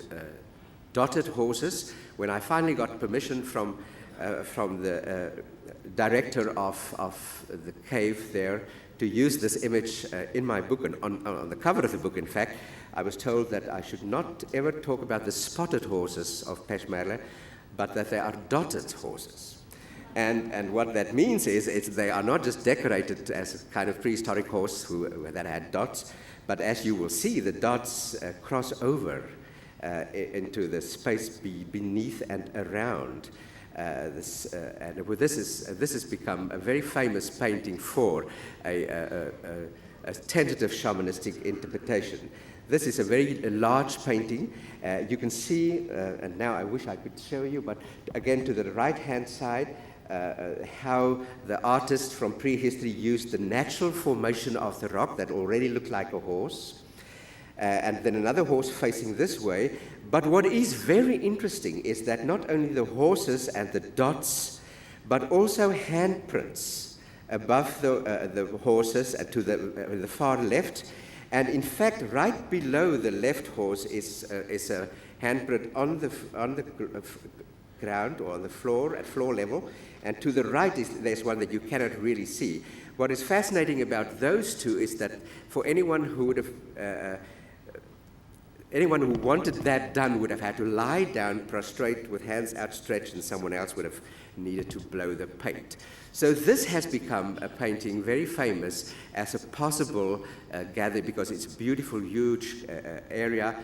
dotted horses. When I finally got permission from the director of the cave there to use this image in my book, and on the cover of the book, in fact, I was told that I should not ever talk about the spotted horses of Peshmerga, but that they are dotted horses. And what that means is they are not just decorated as a kind of prehistoric horse that had dots, but as you will see, the dots cross over into the space beneath and around. This has become a very famous painting for a tentative shamanistic interpretation. This is a very large painting. You can see, and now I wish I could show you, but again to the right-hand side, how the artist from prehistory used the natural formation of the rock that already looked like a horse, and then another horse facing this way. But what is very interesting is that not only the horses and the dots, but also handprints above the horses and to the far left. And in fact, right below the left horse is a handprint on the ground or on the floor, at floor level. And to the right there's one that you cannot really see. What is fascinating about those two is that for anyone who would have anyone who wanted that done would have had to lie down prostrate with hands outstretched, and someone else would have needed to blow the paint. So this has become a painting very famous as a possible gathering, because it's a beautiful, huge area,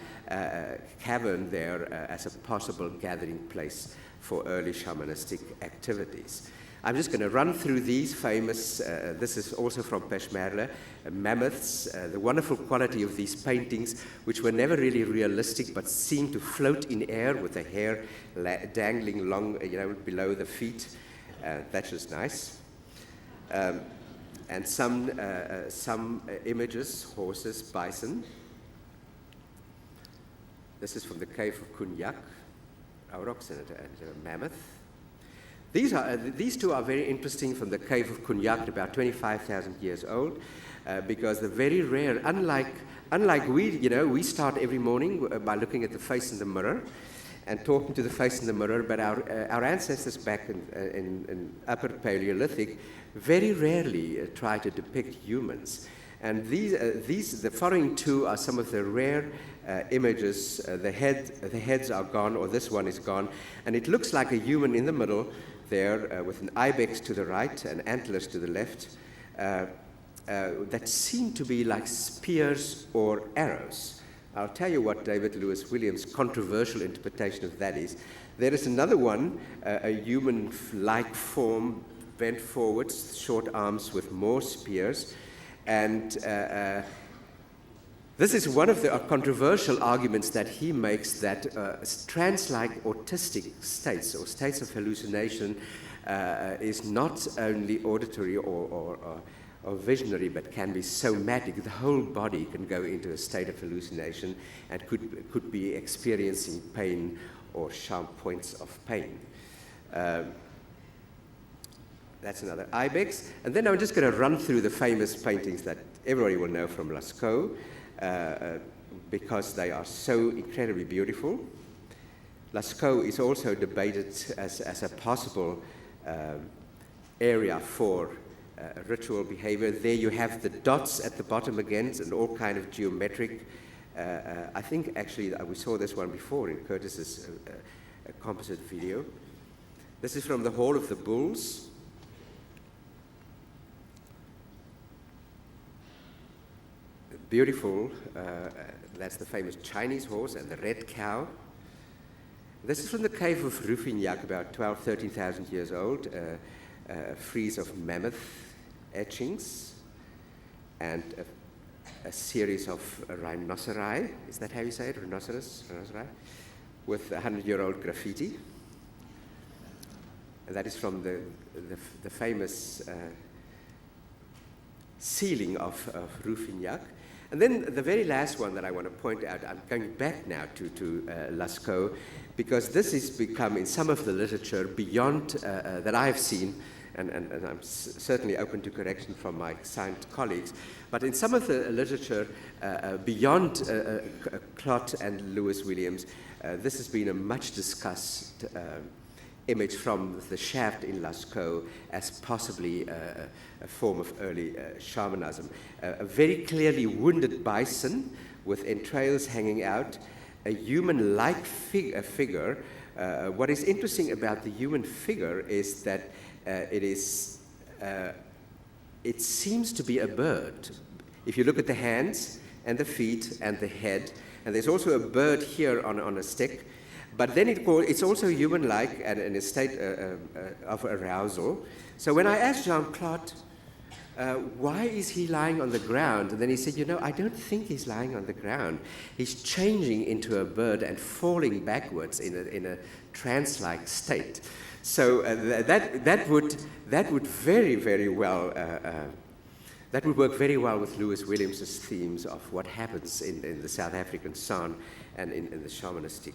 cavern there, as a possible gathering place for early shamanistic activities. I'm just going to run through these famous, this is also from Peshmerga, mammoths, the wonderful quality of these paintings, which were never really realistic, but seemed to float in air with the hair dangling long, below the feet. That's just nice. And some images, horses, bison. This is from the cave of Kunyak, aurochs and a mammoth. These two are very interesting from the cave of Kunyak, about 25,000 years old, because they're very rare. Unlike we start every morning by looking at the face in the mirror and talking to the face in the mirror, but our ancestors back in Upper Paleolithic very rarely try to depict humans. And the following two are some of the rare images. The heads are gone, or this one is gone, and it looks like a human in the middle there, with an ibex to the right and antlers to the left, that seem to be like spears or arrows. I'll tell you what David Lewis Williams' controversial interpretation of that is. There is another one, a human-like form, bent forwards, short arms with more spears, and this is one of the controversial arguments that he makes, that trance-like autistic states or states of hallucination is not only auditory or visionary, but can be somatic. The whole body can go into a state of hallucination and could be experiencing pain or sharp points of pain. That's another ibex. And then I'm just going to run through the famous paintings that everybody will know from Lascaux, because they are so incredibly beautiful. Lascaux is also debated as a possible area for ritual behavior. There you have the dots at the bottom again, and all kind of geometric. I think actually we saw this one before in Curtis's composite video. This is from the Hall of the Bulls. Beautiful, that's the famous Chinese horse and the red cow. This is from the cave of Rufinyak, about 13,000 years old, a frieze of mammoth etchings and a series of rhinoceri. Is that how you say it? Rhinoceri? With 100-year-old graffiti. And that is from the famous ceiling of Rufinyak. And then the very last one that I want to point out, I'm going back now to Lascaux, because this has become, in some of the literature, beyond, that I've seen, and I'm certainly open to correction from my science colleagues, but in some of the literature beyond Clot and Lewis Williams, this has been a much discussed image from the shaft in Lascaux as possibly a form of early shamanism. A very clearly wounded bison with entrails hanging out, a human-like figure. What is interesting about the human figure is that it seems to be a bird. If you look at the hands and the feet and the head, and there's also a bird here on a stick, but then it's also human-like and in a state of arousal. So when I asked Jean-Claude, why is he lying on the ground? And then he said, I don't think he's lying on the ground. He's changing into a bird and falling backwards in a trance-like state. So that would very, very well, that would work very well with Lewis Williams's themes of what happens in the South African San and in the shamanistic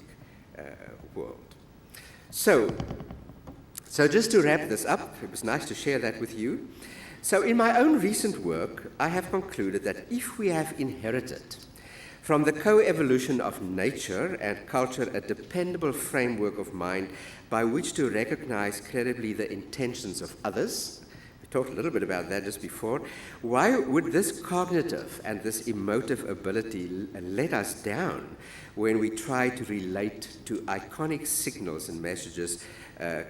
world. So just to wrap this up, it was nice to share that with you. So in my own recent work, I have concluded that if we have inherited from the co-evolution of nature and culture a dependable framework of mind by which to recognize credibly the intentions of others, we talked a little bit about that just before, why would this cognitive and this emotive ability let us down when we try to relate to iconic signals and messages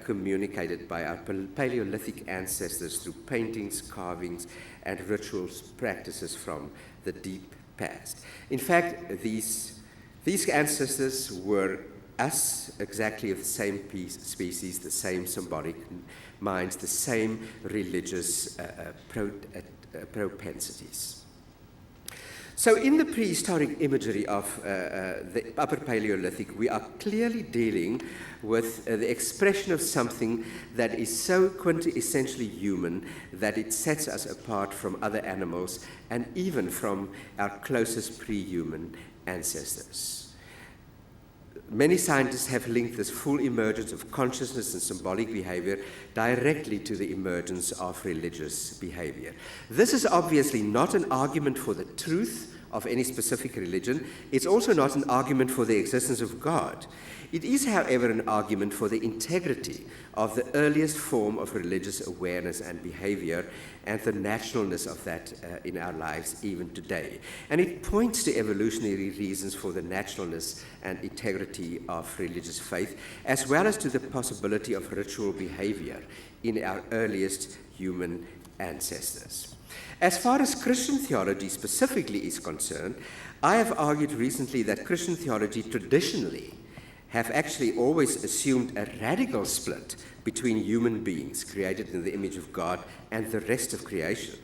communicated by our Paleolithic ancestors through paintings, carvings, and rituals practices from the deep past? In fact, these ancestors were us, exactly of the same species, the same symbolic minds, the same religious propensities. So in the prehistoric imagery of the Upper Paleolithic, we are clearly dealing with the expression of something that is so quintessentially human that it sets us apart from other animals and even from our closest pre-human ancestors. Many scientists have linked this full emergence of consciousness and symbolic behavior directly to the emergence of religious behavior. This is obviously not an argument for the truth of any specific religion. It's also not an argument for the existence of God. It is, however, an argument for the integrity of the earliest form of religious awareness and behavior and the naturalness of that in our lives even today. And it points to evolutionary reasons for the naturalness and integrity of religious faith, as well as to the possibility of ritual behavior in our earliest human ancestors. As far as Christian theology specifically is concerned, I have argued recently that Christian theology traditionally have actually always assumed a radical split between human beings created in the image of God and the rest of creation.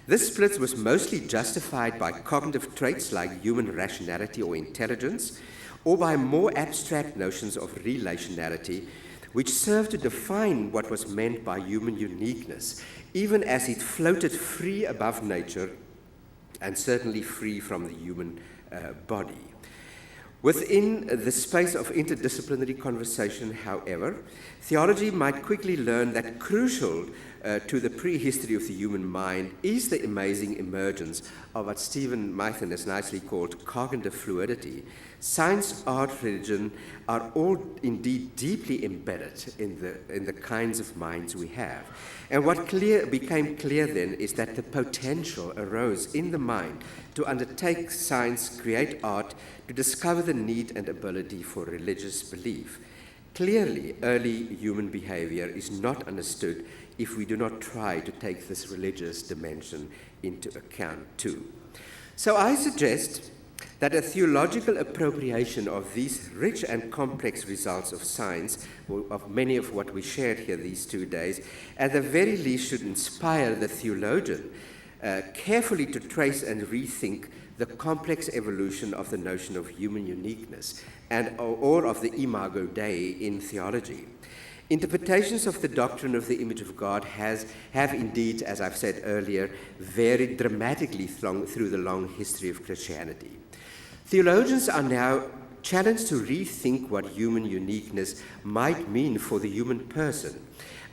This split was mostly justified by cognitive traits like human rationality or intelligence, or by more abstract notions of relationality, which served to define what was meant by human uniqueness, even as it floated free above nature and certainly free from the human body. Within the space of interdisciplinary conversation, however, theology might quickly learn that crucial to the prehistory of the human mind is the amazing emergence of what Stephen Mython has nicely called cognitive fluidity. Science, art, religion are all indeed deeply embedded in the kinds of minds we have. And what became clear then is that the potential arose in the mind to undertake science, create art, to discover the need and ability for religious belief. Clearly, early human behavior is not understood if we do not try to take this religious dimension into account too. So I suggest that a theological appropriation of these rich and complex results of science, of many of what we shared here these 2 days, at the very least should inspire the theologian carefully to trace and rethink the complex evolution of the notion of human uniqueness or of the imago Dei in theology. Interpretations of the doctrine of the image of God have indeed, as I've said earlier, varied dramatically through the long history of Christianity. Theologians are now challenged to rethink what human uniqueness might mean for the human person,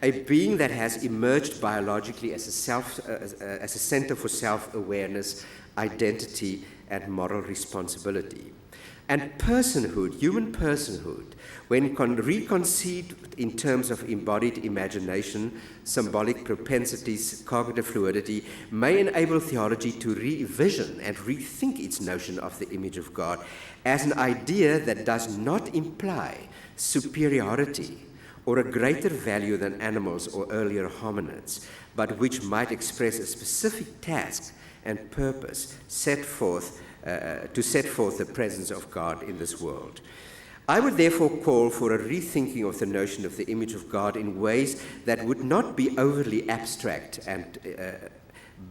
a being that has emerged biologically as a center for self-awareness, identity, and moral responsibility. And personhood, human personhood, when reconceived in terms of embodied imagination, symbolic propensities, cognitive fluidity, may enable theology to revision and rethink its notion of the image of God as an idea that does not imply superiority or a greater value than animals or earlier hominids, but which might express a specific task and purpose to set forth the presence of God in this world. I would therefore call for a rethinking of the notion of the image of God in ways that would not be overly abstract and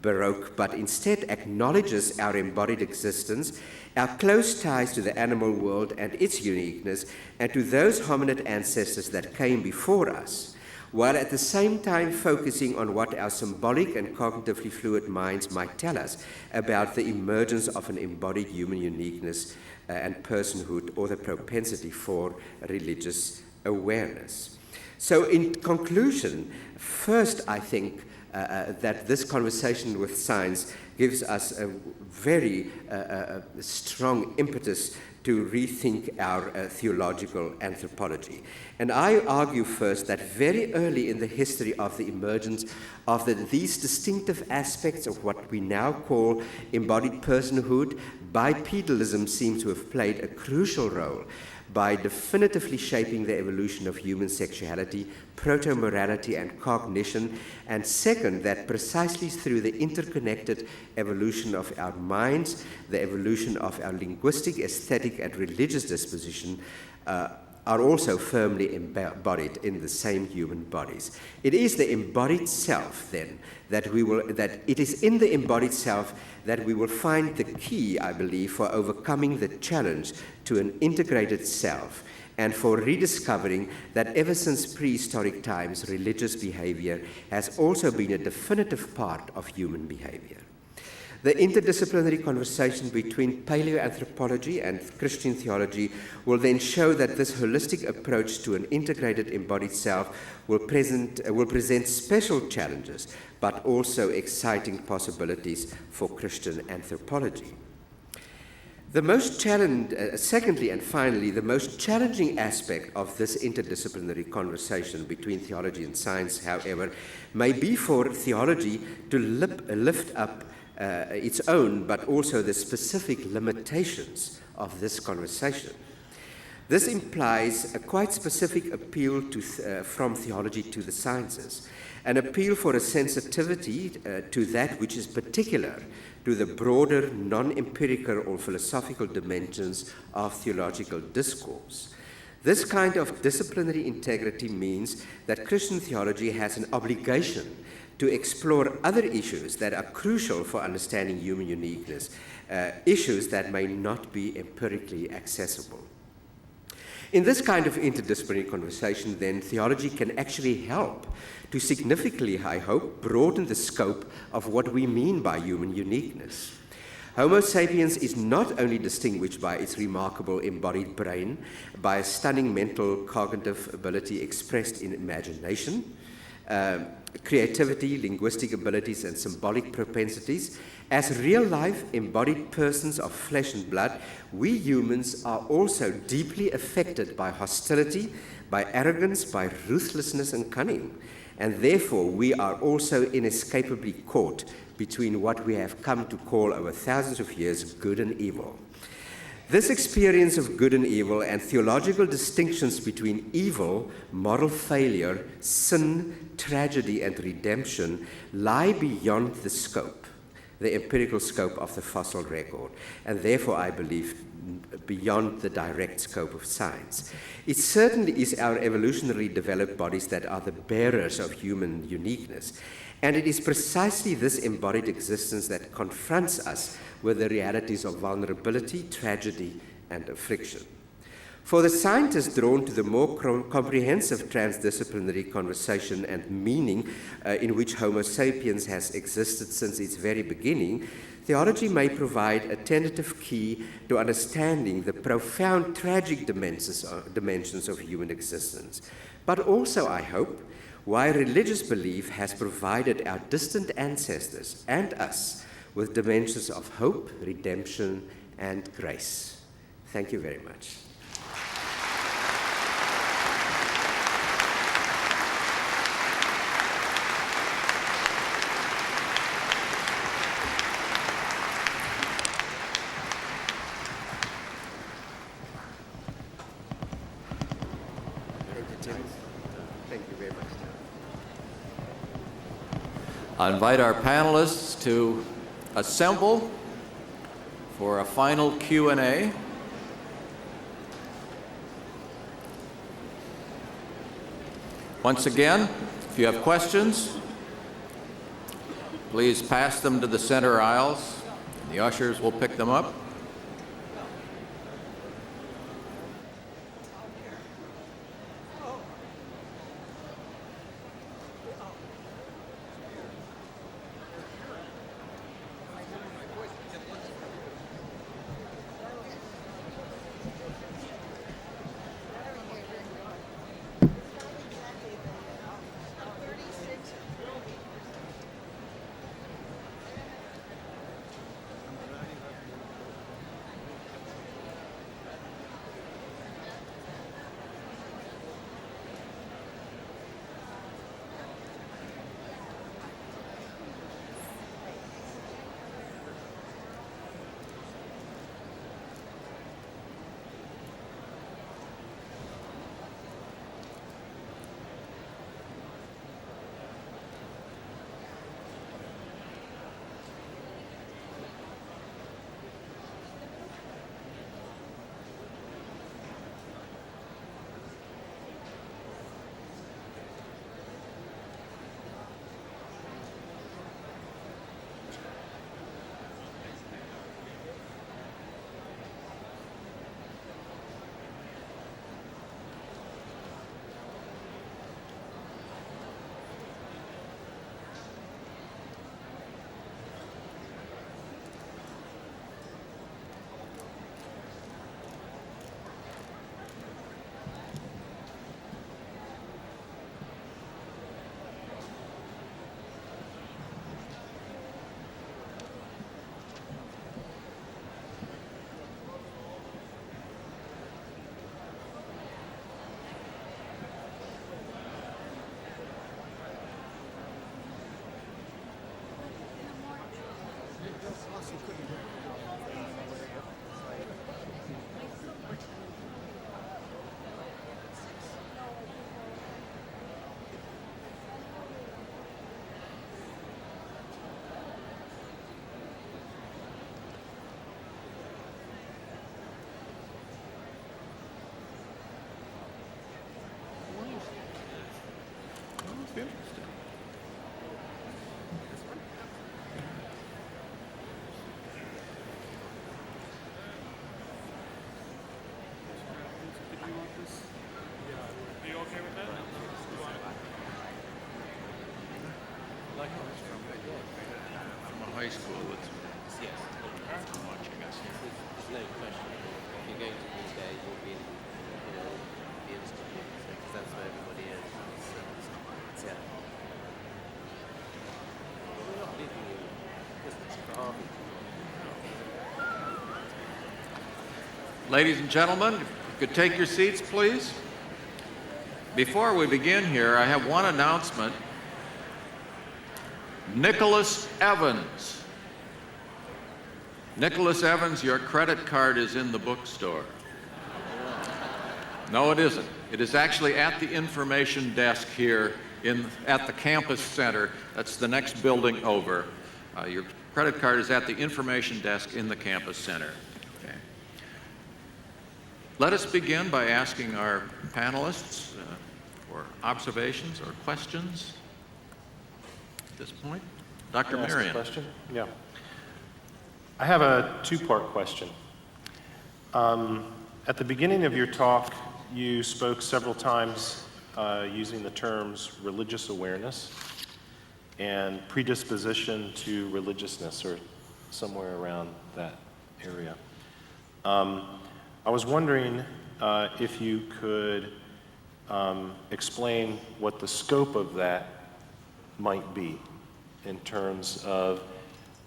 baroque, but instead acknowledges our embodied existence, our close ties to the animal world and its uniqueness, and to those hominid ancestors that came before us, while at the same time focusing on what our symbolic and cognitively fluid minds might tell us about the emergence of an embodied human uniqueness and personhood, or the propensity for religious awareness. So in conclusion, first I think that this conversation with science gives us a very strong impetus to rethink our theological anthropology. And I argue first that very early in the history of the emergence of these distinctive aspects of what we now call embodied personhood, bipedalism seems to have played a crucial role by definitively shaping the evolution of human sexuality, proto-morality, and cognition, and second, that precisely through the interconnected evolution of our minds, the evolution of our linguistic, aesthetic, and religious disposition are also firmly embodied in the same human bodies. It is the embodied self, then, that it is in the embodied self that we will find the key, I believe, for overcoming the challenge to an integrated self, and for rediscovering that ever since prehistoric times, religious behavior has also been a definitive part of human behavior. The interdisciplinary conversation between paleoanthropology and Christian theology will then show that this holistic approach to an integrated embodied self will present special challenges, but also exciting possibilities for Christian anthropology. Secondly and finally, the most challenging aspect of this interdisciplinary conversation between theology and science, however, may be for theology to lift up its own, but also the specific limitations of this conversation. This implies a quite specific appeal from theology to the sciences, an appeal for a sensitivity to that which is particular to the broader non-empirical or philosophical dimensions of theological discourse. This kind of disciplinary integrity means that Christian theology has an obligation to explore other issues that are crucial for understanding human uniqueness, issues that may not be empirically accessible. In this kind of interdisciplinary conversation, then, theology can actually help to significantly, I hope, broaden the scope of what we mean by human uniqueness. Homo sapiens is not only distinguished by its remarkable embodied brain, by a stunning mental cognitive ability expressed in imagination, creativity, linguistic abilities, and symbolic propensities. As real-life embodied persons of flesh and blood, we humans are also deeply affected by hostility, by arrogance, by ruthlessness and cunning, and therefore we are also inescapably caught between what we have come to call over thousands of years good and evil. This experience of good and evil and theological distinctions between evil, moral failure, sin, tragedy, and redemption lie beyond the scope, the empirical scope of the fossil record, and therefore, I believe, beyond the direct scope of science. It certainly is our evolutionarily developed bodies that are the bearers of human uniqueness, and it is precisely this embodied existence that confronts us with the realities of vulnerability, tragedy, and affliction. For the scientist drawn to the more comprehensive transdisciplinary conversation and meaning in which Homo sapiens has existed since its very beginning, theology may provide a tentative key to understanding the profound tragic dimensions of human existence, but also, I hope, why religious belief has provided our distant ancestors and us with dimensions of hope, redemption, and grace. Thank you very much. I invite our panelists to assemble for a final Q&A. Once again, if you have questions, please pass them to the center aisles. The ushers will pick them up. High school, yes, watching us. There's no question. If you're going to be there, you'll be in, the institute, because that's where everybody is. Yeah. We're not leaving you just for Harvey. Ladies and gentlemen, if you could take your seats, please. Before we begin here, I have one announcement. Nicholas Evans. Nicholas Evans, your credit card is in the bookstore. No, it isn't. It is actually at the information desk here at the campus center. That's the next building over. Your credit card is at the information desk in the campus center. Okay. Let us begin by asking our panelists for observations or questions. This point, Dr. Marion. Question? Yeah. I have a two-part question. At the beginning of your talk, you spoke several times using the terms religious awareness and predisposition to religiousness, or somewhere around that area. I was wondering if you could explain what the scope of that might be in terms of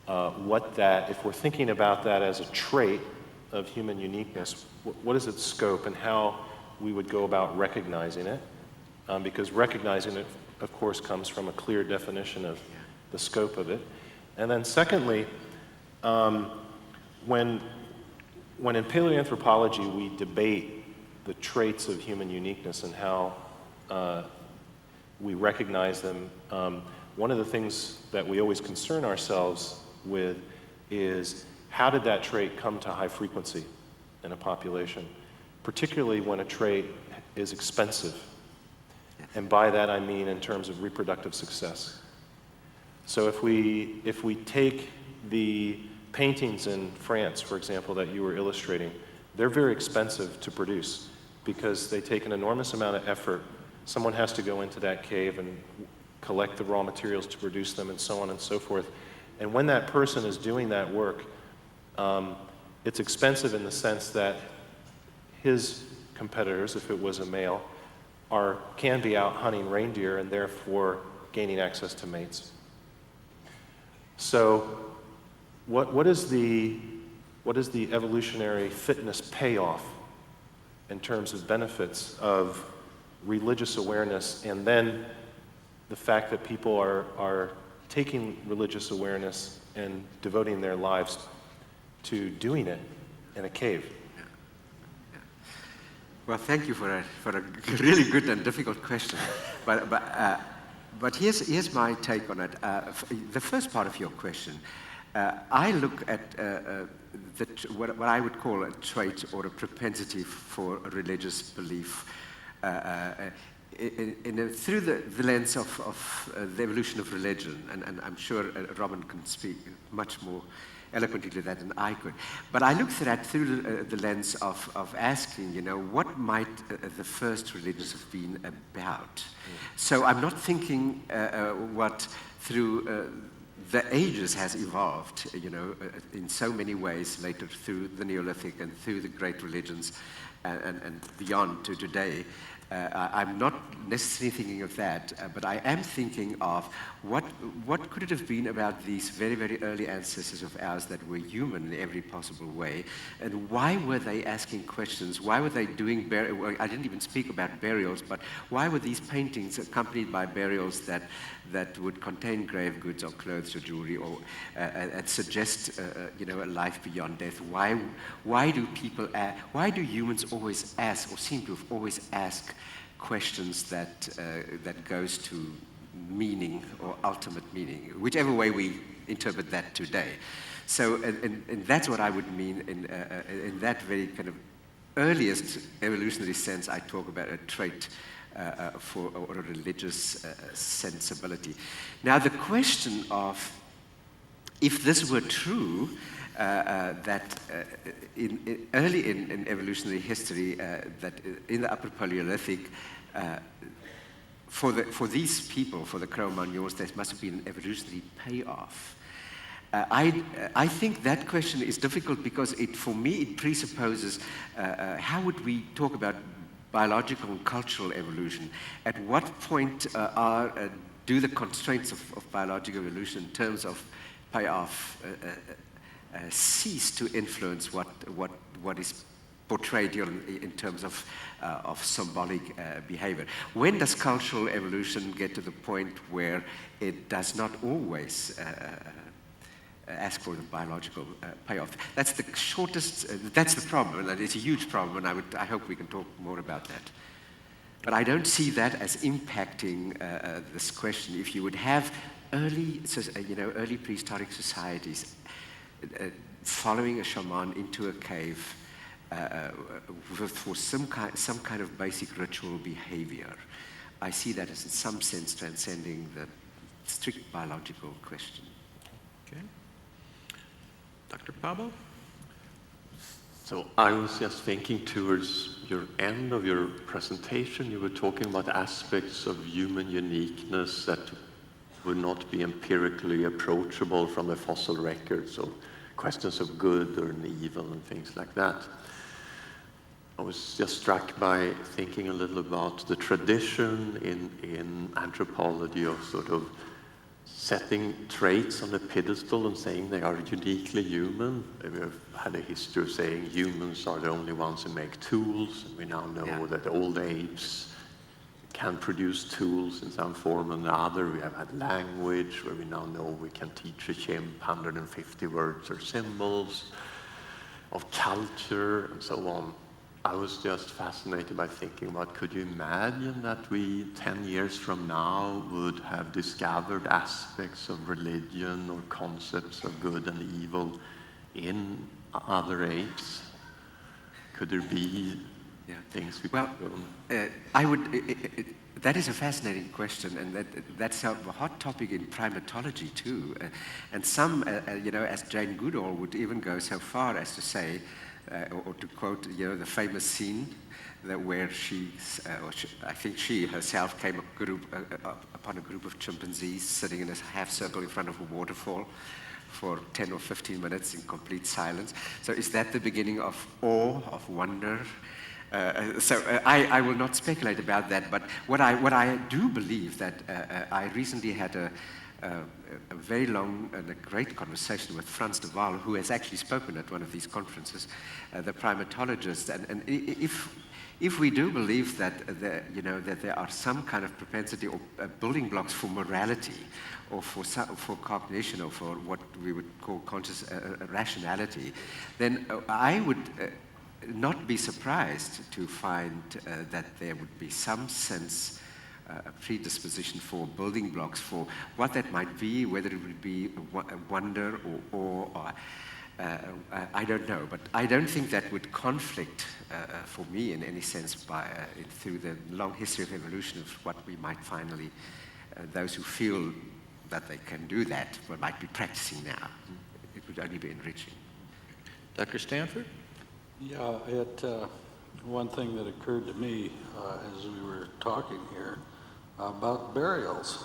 what that, if we're thinking about that as a trait of human uniqueness, what is its scope and how we would go about recognizing it? Because recognizing it, of course, comes from a clear definition of the scope of it. And then secondly, when in paleoanthropology we debate the traits of human uniqueness and how we recognize them, one of the things that we always concern ourselves with is how did that trait come to high frequency in a population, particularly when a trait is expensive. And by that I mean in terms of reproductive success. So if we take the paintings in France, for example, that you were illustrating, they're very expensive to produce because they take an enormous amount of effort. Someone has to go into that cave and collect the raw materials to produce them and so on and so forth. And when that person is doing that work, it's expensive in the sense that his competitors, if it was a male, can be out hunting reindeer and therefore gaining access to mates. So what is the evolutionary fitness payoff in terms of benefits of religious awareness, and then the fact that people are taking religious awareness and devoting their lives to doing it in a cave? Well, thank you for a really good and difficult question. But here's my take on it. The first part of your question, I look at what I would call a trait or a propensity for a religious belief through the lens of the evolution of religion, and I'm sure Robin can speak much more eloquently to that than I could. But I looked at that through the lens of asking, what might the first religions have been about? So I'm not thinking what through the ages has evolved, in so many ways later through the Neolithic and through the great religions and beyond to today. I'm not necessarily thinking of that, but I am thinking of what could it have been about these very, very early ancestors of ours that were human in every possible way, and why were they asking questions? Why were they doing I didn't even speak about burials, but why were these paintings accompanied by burials that would contain grave goods or clothes or jewelry or and suggest a life beyond death? Why do humans always ask, or seem to have always asked questions that goes to meaning or ultimate meaning, whichever way we interpret that today? So, and that's what I would mean in that very kind of earliest evolutionary sense. I talk about a trait or a religious sensibility. Now, the question of if this were true, that early in evolutionary history, that in the Upper Paleolithic, for these people, for the Cro-Magnons, there must have been an evolutionary payoff. I think that question is difficult because for me it presupposes how would we talk about biological and cultural evolution? At what point do the constraints of biological evolution in terms of payoff cease to influence what is portrayed in terms of symbolic behavior? When does cultural evolution get to the point where it does not always ask for the biological payoff? That's the shortest, that's the problem, and it's a huge problem, and I hope we can talk more about that. But I don't see that as impacting this question. If you would have early prehistoric societies following a shaman into a cave for some kind of basic ritual behavior, I see that as in some sense transcending the strict biological question. Okay. Dr. Pablo? So I was just thinking towards your end of your presentation, you were talking about aspects of human uniqueness that would not be empirically approachable from the fossil record, so questions of good or evil and things like that. I was just struck by thinking a little about the tradition in anthropology of sort of setting traits on a pedestal and saying they are uniquely human. We have had a history of saying humans are the only ones who make tools, and we now know that all the apes can produce tools in some form or another. We have had language where we now know we can teach a chimp 150 words or symbols, of culture and so on. I was just fascinated by thinking about, could you imagine that we 10 years from now would have discovered aspects of religion or concepts of good and evil in other apes? Could there be things we Well, I would. That is a fascinating question, and that's a hot topic in primatology too. And some, as Jane Goodall would even go so far as to say, or to quote, the famous scene where I think she herself came upon a group of chimpanzees sitting in a half circle in front of a waterfall for 10 or 15 minutes in complete silence. So is that the beginning of awe, of wonder? I will not speculate about that, but what I do believe that I recently had a very long and a great conversation with Frans de Waal, who has actually spoken at one of these conferences, the primatologist. And if we do believe that that there are some kind of propensity or building blocks for morality, or for cognition, or for what we would call conscious rationality, then I would not be surprised to find that there would be some sense, a predisposition for building blocks for what that might be, whether it would be a wonder or I don't know. But I don't think that would conflict for me in any sense through the long history of evolution of what we might finally, those who feel that they can do that, might be practicing now. It would only be enriching. Dr. Stanford? Yeah, one thing that occurred to me as we were talking here about burials.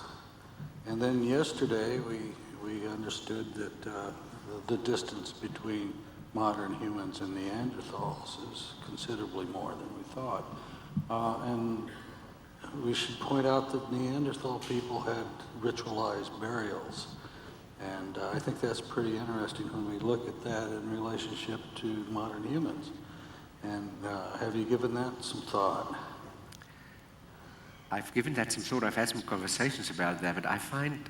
And then yesterday we understood that the distance between modern humans and Neanderthals is considerably more than we thought. And we should point out that Neanderthal people had ritualized burials. And I think that's pretty interesting when we look at that in relationship to modern humans. And have you given that some thought? I've given that some thought. I've had some conversations about that, but I find,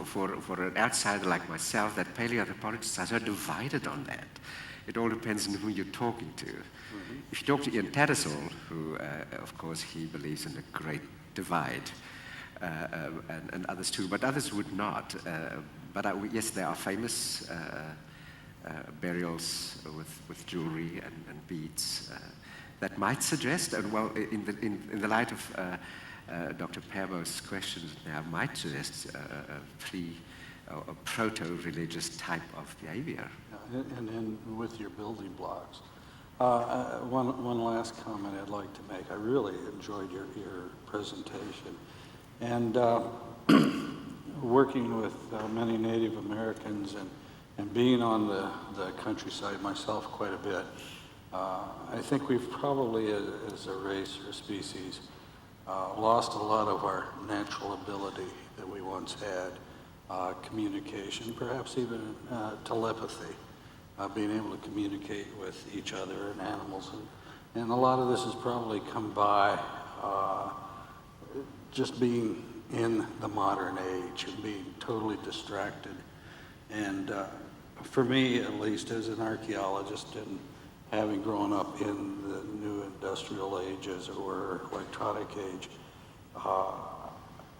for an outsider like myself, that paleoanthropologists are so divided on that. It all depends on who you're talking to. Mm-hmm. If you talk to Ian Tattersall, who, of course, he believes in the Great Divide, and others too, but others would not. Yes, there are famous burials with jewelry and beads that might suggest, and well, in the light of Dr. Perbo's questions now, might suggest a proto-religious type of behavior. And with your building blocks. One last comment I'd like to make. I really enjoyed your presentation. And working with many Native Americans and being on the countryside myself quite a bit, I think we've probably, as a race or species, lost a lot of our natural ability that we once had, communication, perhaps even telepathy, being able to communicate with each other and animals. And a lot of this has probably come by just being in the modern age and being totally distracted. And for me, at least, as an archaeologist and having grown up in the new industrial age, as it were, electronic age,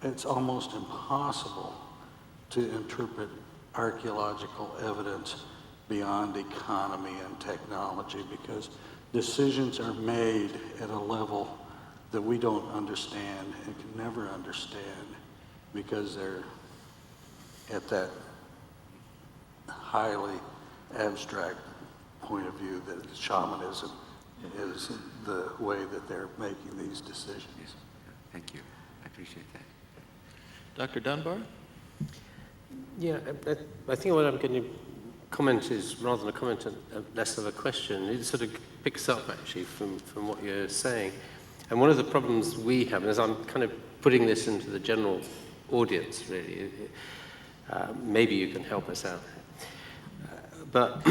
it's almost impossible to interpret archaeological evidence beyond economy and technology, because decisions are made at a level that we don't understand and can never understand, because they're at that highly abstract point of view that shamanism is the way that they're making these decisions. Yes. Thank you. I appreciate that. Dr. Dunbar? Yeah, I think what I'm going to comment is rather than a comment, less of a question. It sort of picks up actually from what you're saying. And one of the problems we have, and as I'm kind of putting this into the general audience really, maybe you can help us out. But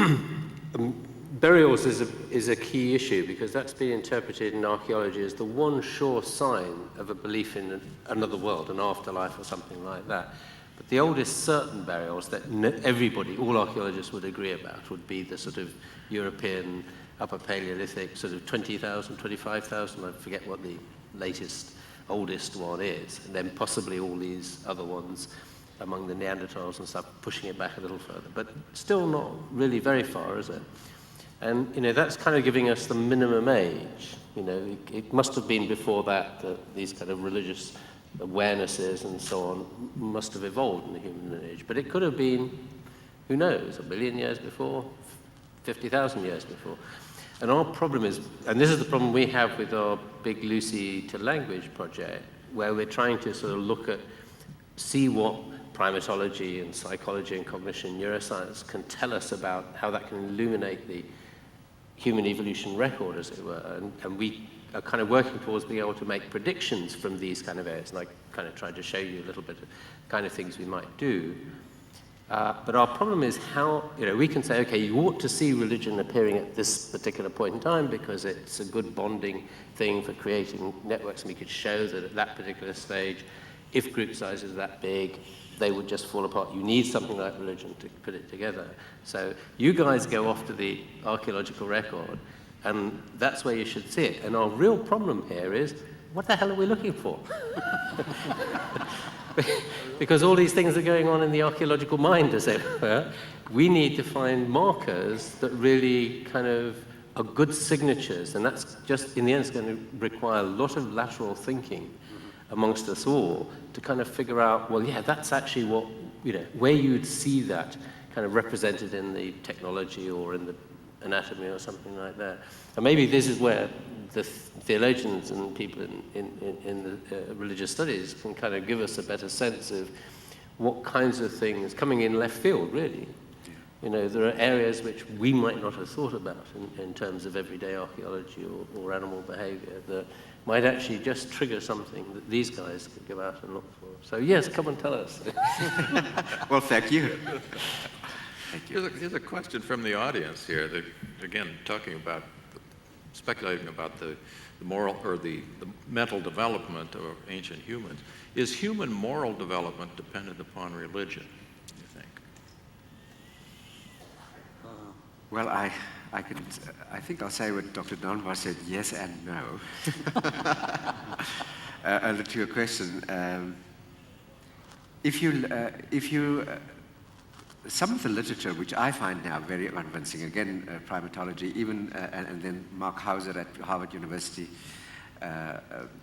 burials is a key issue because that's been interpreted in archaeology as the one sure sign of a belief in another world, an afterlife or something like that. But the oldest certain burials that everybody, all archaeologists would agree about, would be the sort of European Upper Paleolithic, sort of 20,000, 25,000, I forget what the latest, oldest one is, and then possibly all these other ones among the Neanderthals and stuff, pushing it back a little further, but still not really very far, is it? And, you know, that's kind of giving us the minimum age. You know, it must have been before that these kind of religious awarenesses and so on must have evolved in the human lineage. But it could have been, who knows, 1 billion years before, 50,000 years before. And our problem is, and this is the problem we have with our Big Lucy to Language project, where we're trying to sort of look at, see what primatology and psychology and cognition and neuroscience can tell us about how that can illuminate the human evolution record, as it were. And we are kind of working towards being able to make predictions from these kind of areas. And I kind of tried to show you a little bit of kind of things we might do. But our problem is how, you know, we can say, okay, you ought to see religion appearing at this particular point in time because it's a good bonding thing for creating networks, and we could show that at that particular stage, if group size is that big, they would just fall apart. You need something like religion to put it together. So you guys go off to the archaeological record, and that's where you should see it. And our real problem here is, what the hell are we looking for? Because all these things are going on in the archaeological mind, as it were. We need to find markers that really kind of are good signatures, and that's just, in the end, it's going to require a lot of lateral thinking amongst us all to kind of figure out, well, yeah, that's actually what, you know, where you'd see that kind of represented in the technology or in the anatomy or something like that. And maybe this is where the theologians and people in the religious studies can kind of give us a better sense of what kinds of things, coming in left field, really. You know, there are areas which we might not have thought about in terms of everyday archaeology or animal behavior that might actually just trigger something that these guys could go out and look for. So yes, come and tell us. Well, thank you. Thank you. Here's a question from the audience here. That, again, speculating about the moral or the mental development of ancient humans. Is human moral development dependent upon religion, do you think? Well, I think I'll say what Dr. Dunbar said, yes and no. To your question, some of the literature, which I find now very convincing, again, primatology, even, and then Mark Hauser at Harvard University,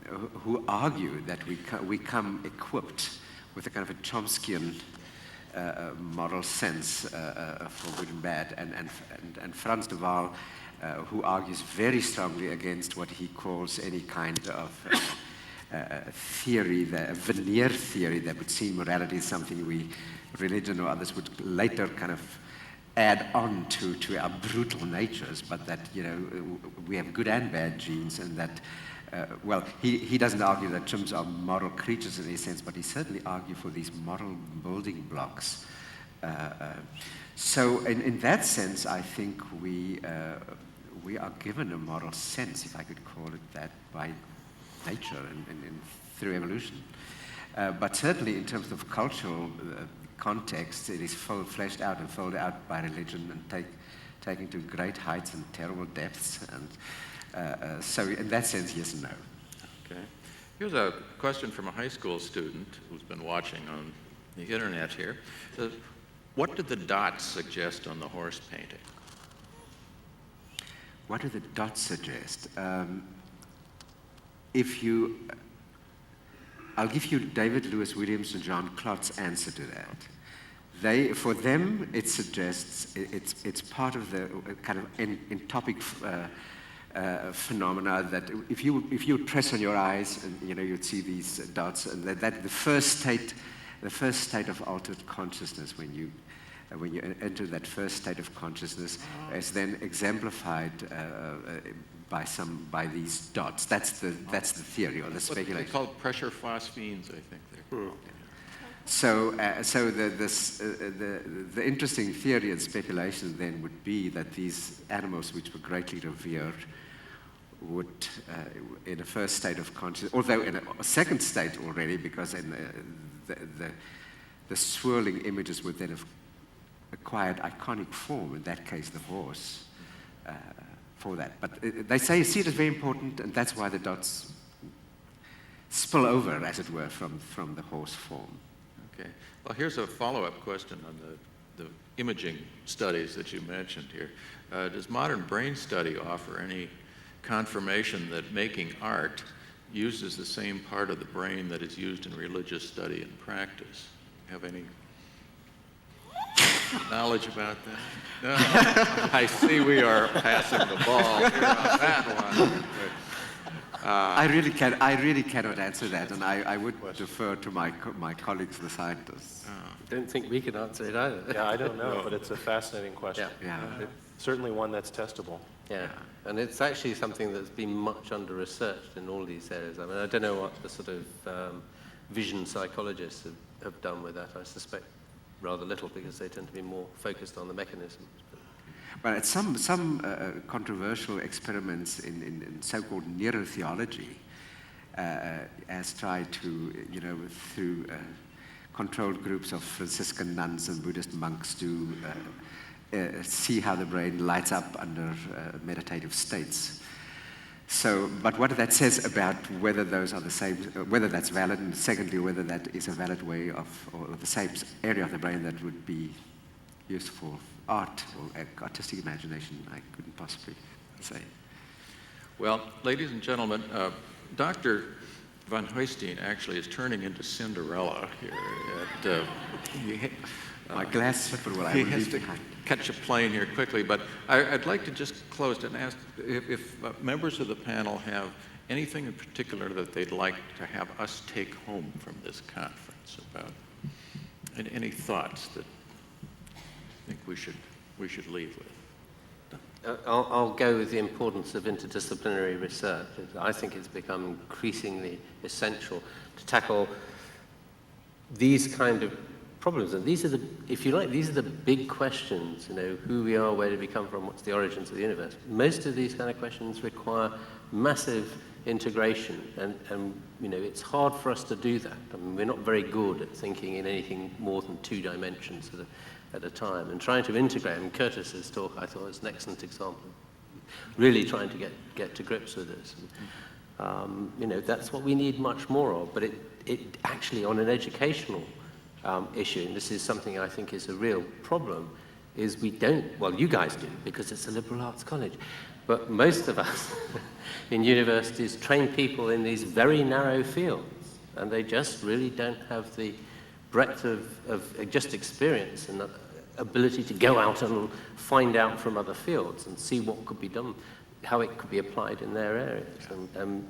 who argue that we come equipped with a kind of a Chomskyan moral sense for good and bad, and Frans de Waal, who argues very strongly against what he calls any kind of theory, the veneer theory that would see morality as something religion or others would later kind of add on to our brutal natures, but that, you know, we have good and bad genes, and that, well, he doesn't argue that chimps are moral creatures in any sense, but he certainly argues for these moral building blocks. So in that sense, I think we are given a moral sense, if I could call it that, by nature and through evolution. But certainly in terms of cultural context, it is fleshed out and folded out by religion and taken to great heights and terrible depths. And so in that sense, yes and no. Okay. Here's a question from a high school student who's been watching on the internet here. Says, what did the dots suggest on the horse painting? What do the dots suggest? I'll give you David Lewis Williams and John Klotz's answer to that. for them, it suggests it's part of the kind of entopic phenomena that if you would press on your eyes, and you'd see these dots, and that the first state of altered consciousness when you enter that first state of consciousness is then exemplified by these dots. That's the theory or the speculation. They're called pressure phosphines, I think. So the interesting theory and speculation then would be that these animals, which were greatly revered, would, in a first state of consciousness, although in a second state already, because in the swirling images would then have acquired iconic form, in that case the horse, for that. But they see it as very important, and that's why the dots spill over, as it were, from the horse form. Okay. Well, here's a follow-up question on the imaging studies that you mentioned here. Does modern brain study offer any confirmation that making art uses the same part of the brain that is used in religious study and practice? Have any knowledge about that? No. I see we are passing the ball here on that one. I really cannot answer that, and I would defer to my colleagues, the scientists. I don't think we can answer it either. Yeah, I don't know, but it's a fascinating question. Yeah. Certainly one that's testable. Yeah, and it's actually something that's been much under-researched in all these areas. I mean, I don't know what the sort of vision psychologists have done with that. I suspect rather little, because they tend to be more focused on the mechanisms. Well, it's some controversial experiments in so-called neurotheology has tried to, through controlled groups of Franciscan nuns and Buddhist monks to see how the brain lights up under meditative states. So, but what that says about whether those are the same, whether that's valid, and secondly, whether that is a valid way of, or the same area of the brain that would be useful art or artistic imagination, I couldn't possibly say. Well, ladies and gentlemen, Dr. van Huyssteen actually is turning into Cinderella here. My glass slipper will I He will has leave to behind. catch a plane here quickly, but I'd like to just close and ask if members of the panel have anything in particular that they'd like to have us take home from this conference about, and any thoughts that I think we should leave with. I'll go with the importance of interdisciplinary research. I think it's become increasingly essential to tackle these kind of problems. And these are the, if you like, these are the big questions, who we are, where did we come from, what's the origins of the universe. Most of these kind of questions require massive integration, and it's hard for us to do that. I mean, we're not very good at thinking in anything more than 2 dimensions at a time, and trying to integrate. And Curtis's talk, I thought, was an excellent example. Really trying to get to grips with this. That's what we need much more of. But it actually, on an educational issue, and this is something I think is a real problem, is we don't. Well, you guys do, because it's a liberal arts college, but most of us in universities train people in these very narrow fields, and they just really don't have the breadth of just experience and the ability to go out and find out from other fields and see what could be done, how it could be applied in their areas. And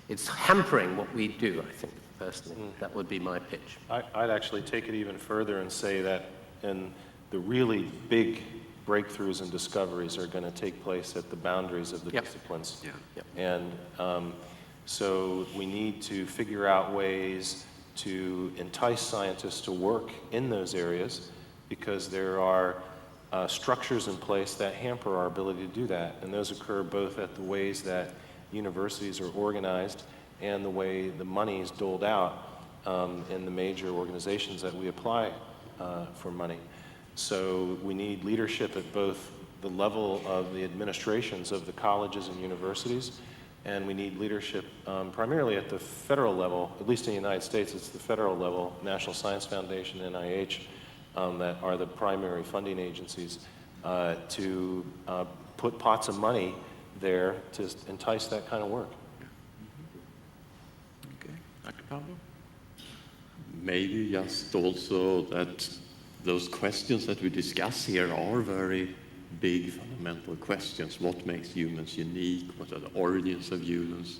it's hampering what we do, I think, personally. That would be my pitch. I'd actually take it even further and say that in the really big breakthroughs and discoveries are going to take place at the boundaries of the disciplines. And so we need to figure out ways to entice scientists to work in those areas, because there are structures in place that hamper our ability to do that. And those occur both at the ways that universities are organized and the way the money is doled out in the major organizations that we apply for money. So we need leadership at both the level of the administrations of the colleges and universities, and we need leadership primarily at the federal level. At least in the United States, it's the federal level, National Science Foundation, NIH, that are the primary funding agencies, to put pots of money there to entice that kind of work. Okay, Dr. Pablo? maybe just also that those questions that we discuss here are very big fundamental questions. What makes humans unique? What are the origins of humans?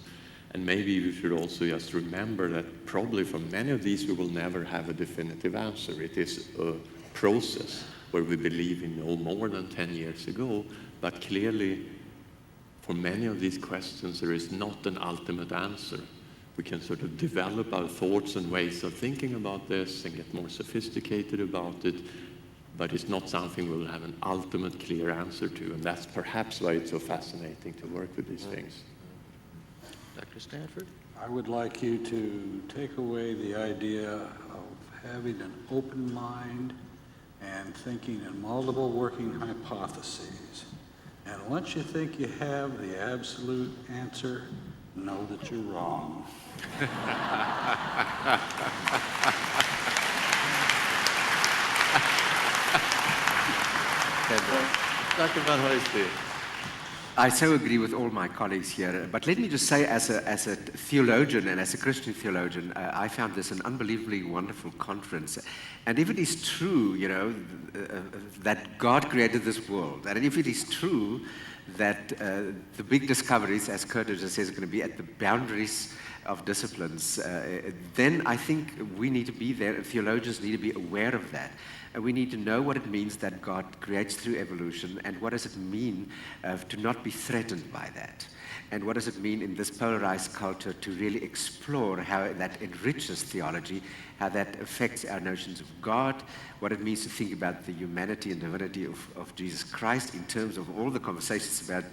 And maybe we should also just remember that probably for many of these we will never have a definitive answer. It is a process where we believe we know more than 10 years ago, but clearly for many of these questions there is not an ultimate answer. We can sort of develop our thoughts and ways of thinking about this and get more sophisticated about it, but it's not something we'll have an ultimate clear answer to, and that's perhaps why it's so fascinating to work with these things. Dr. Stanford? I would like you to take away the idea of having an open mind and thinking in multiple working hypotheses. And once you think you have the absolute answer, know that you're wrong. Dr. van Huyssteen. I so agree with all my colleagues here, but let me just say as a theologian and as a Christian theologian, I found this an unbelievably wonderful conference. And if it is true, you know, that God created this world, and if it is true that the big discoveries, as Curtis just says, are going to be at the boundaries of disciplines, then I think we need to be there, theologians need to be aware of that. And we need to know what it means that God creates through evolution, and what does it mean to not be threatened by that. And what does it mean in this polarized culture to really explore how that enriches theology, how that affects our notions of God, what it means to think about the humanity and divinity of Jesus Christ in terms of all the conversations about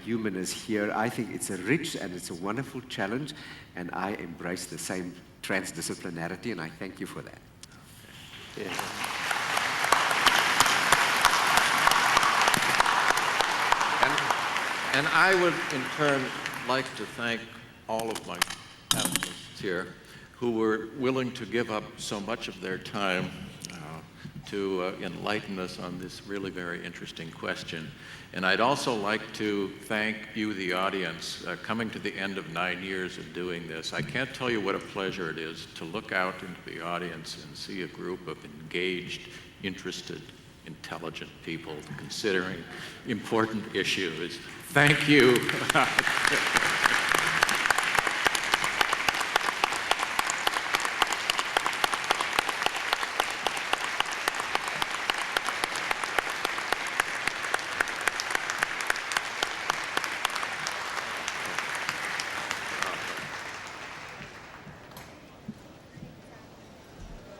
humanness here. I think it's a rich and it's a wonderful challenge, and I embrace the same transdisciplinarity, and I thank you for that. Yeah. And I would, in turn, like to thank all of my panelists here who were willing to give up so much of their time to enlighten us on this really very interesting question. And I'd also like to thank you, the audience, coming to the end of 9 years of doing this. I can't tell you what a pleasure it is to look out into the audience and see a group of engaged, interested, intelligent people considering important issues. Thank you.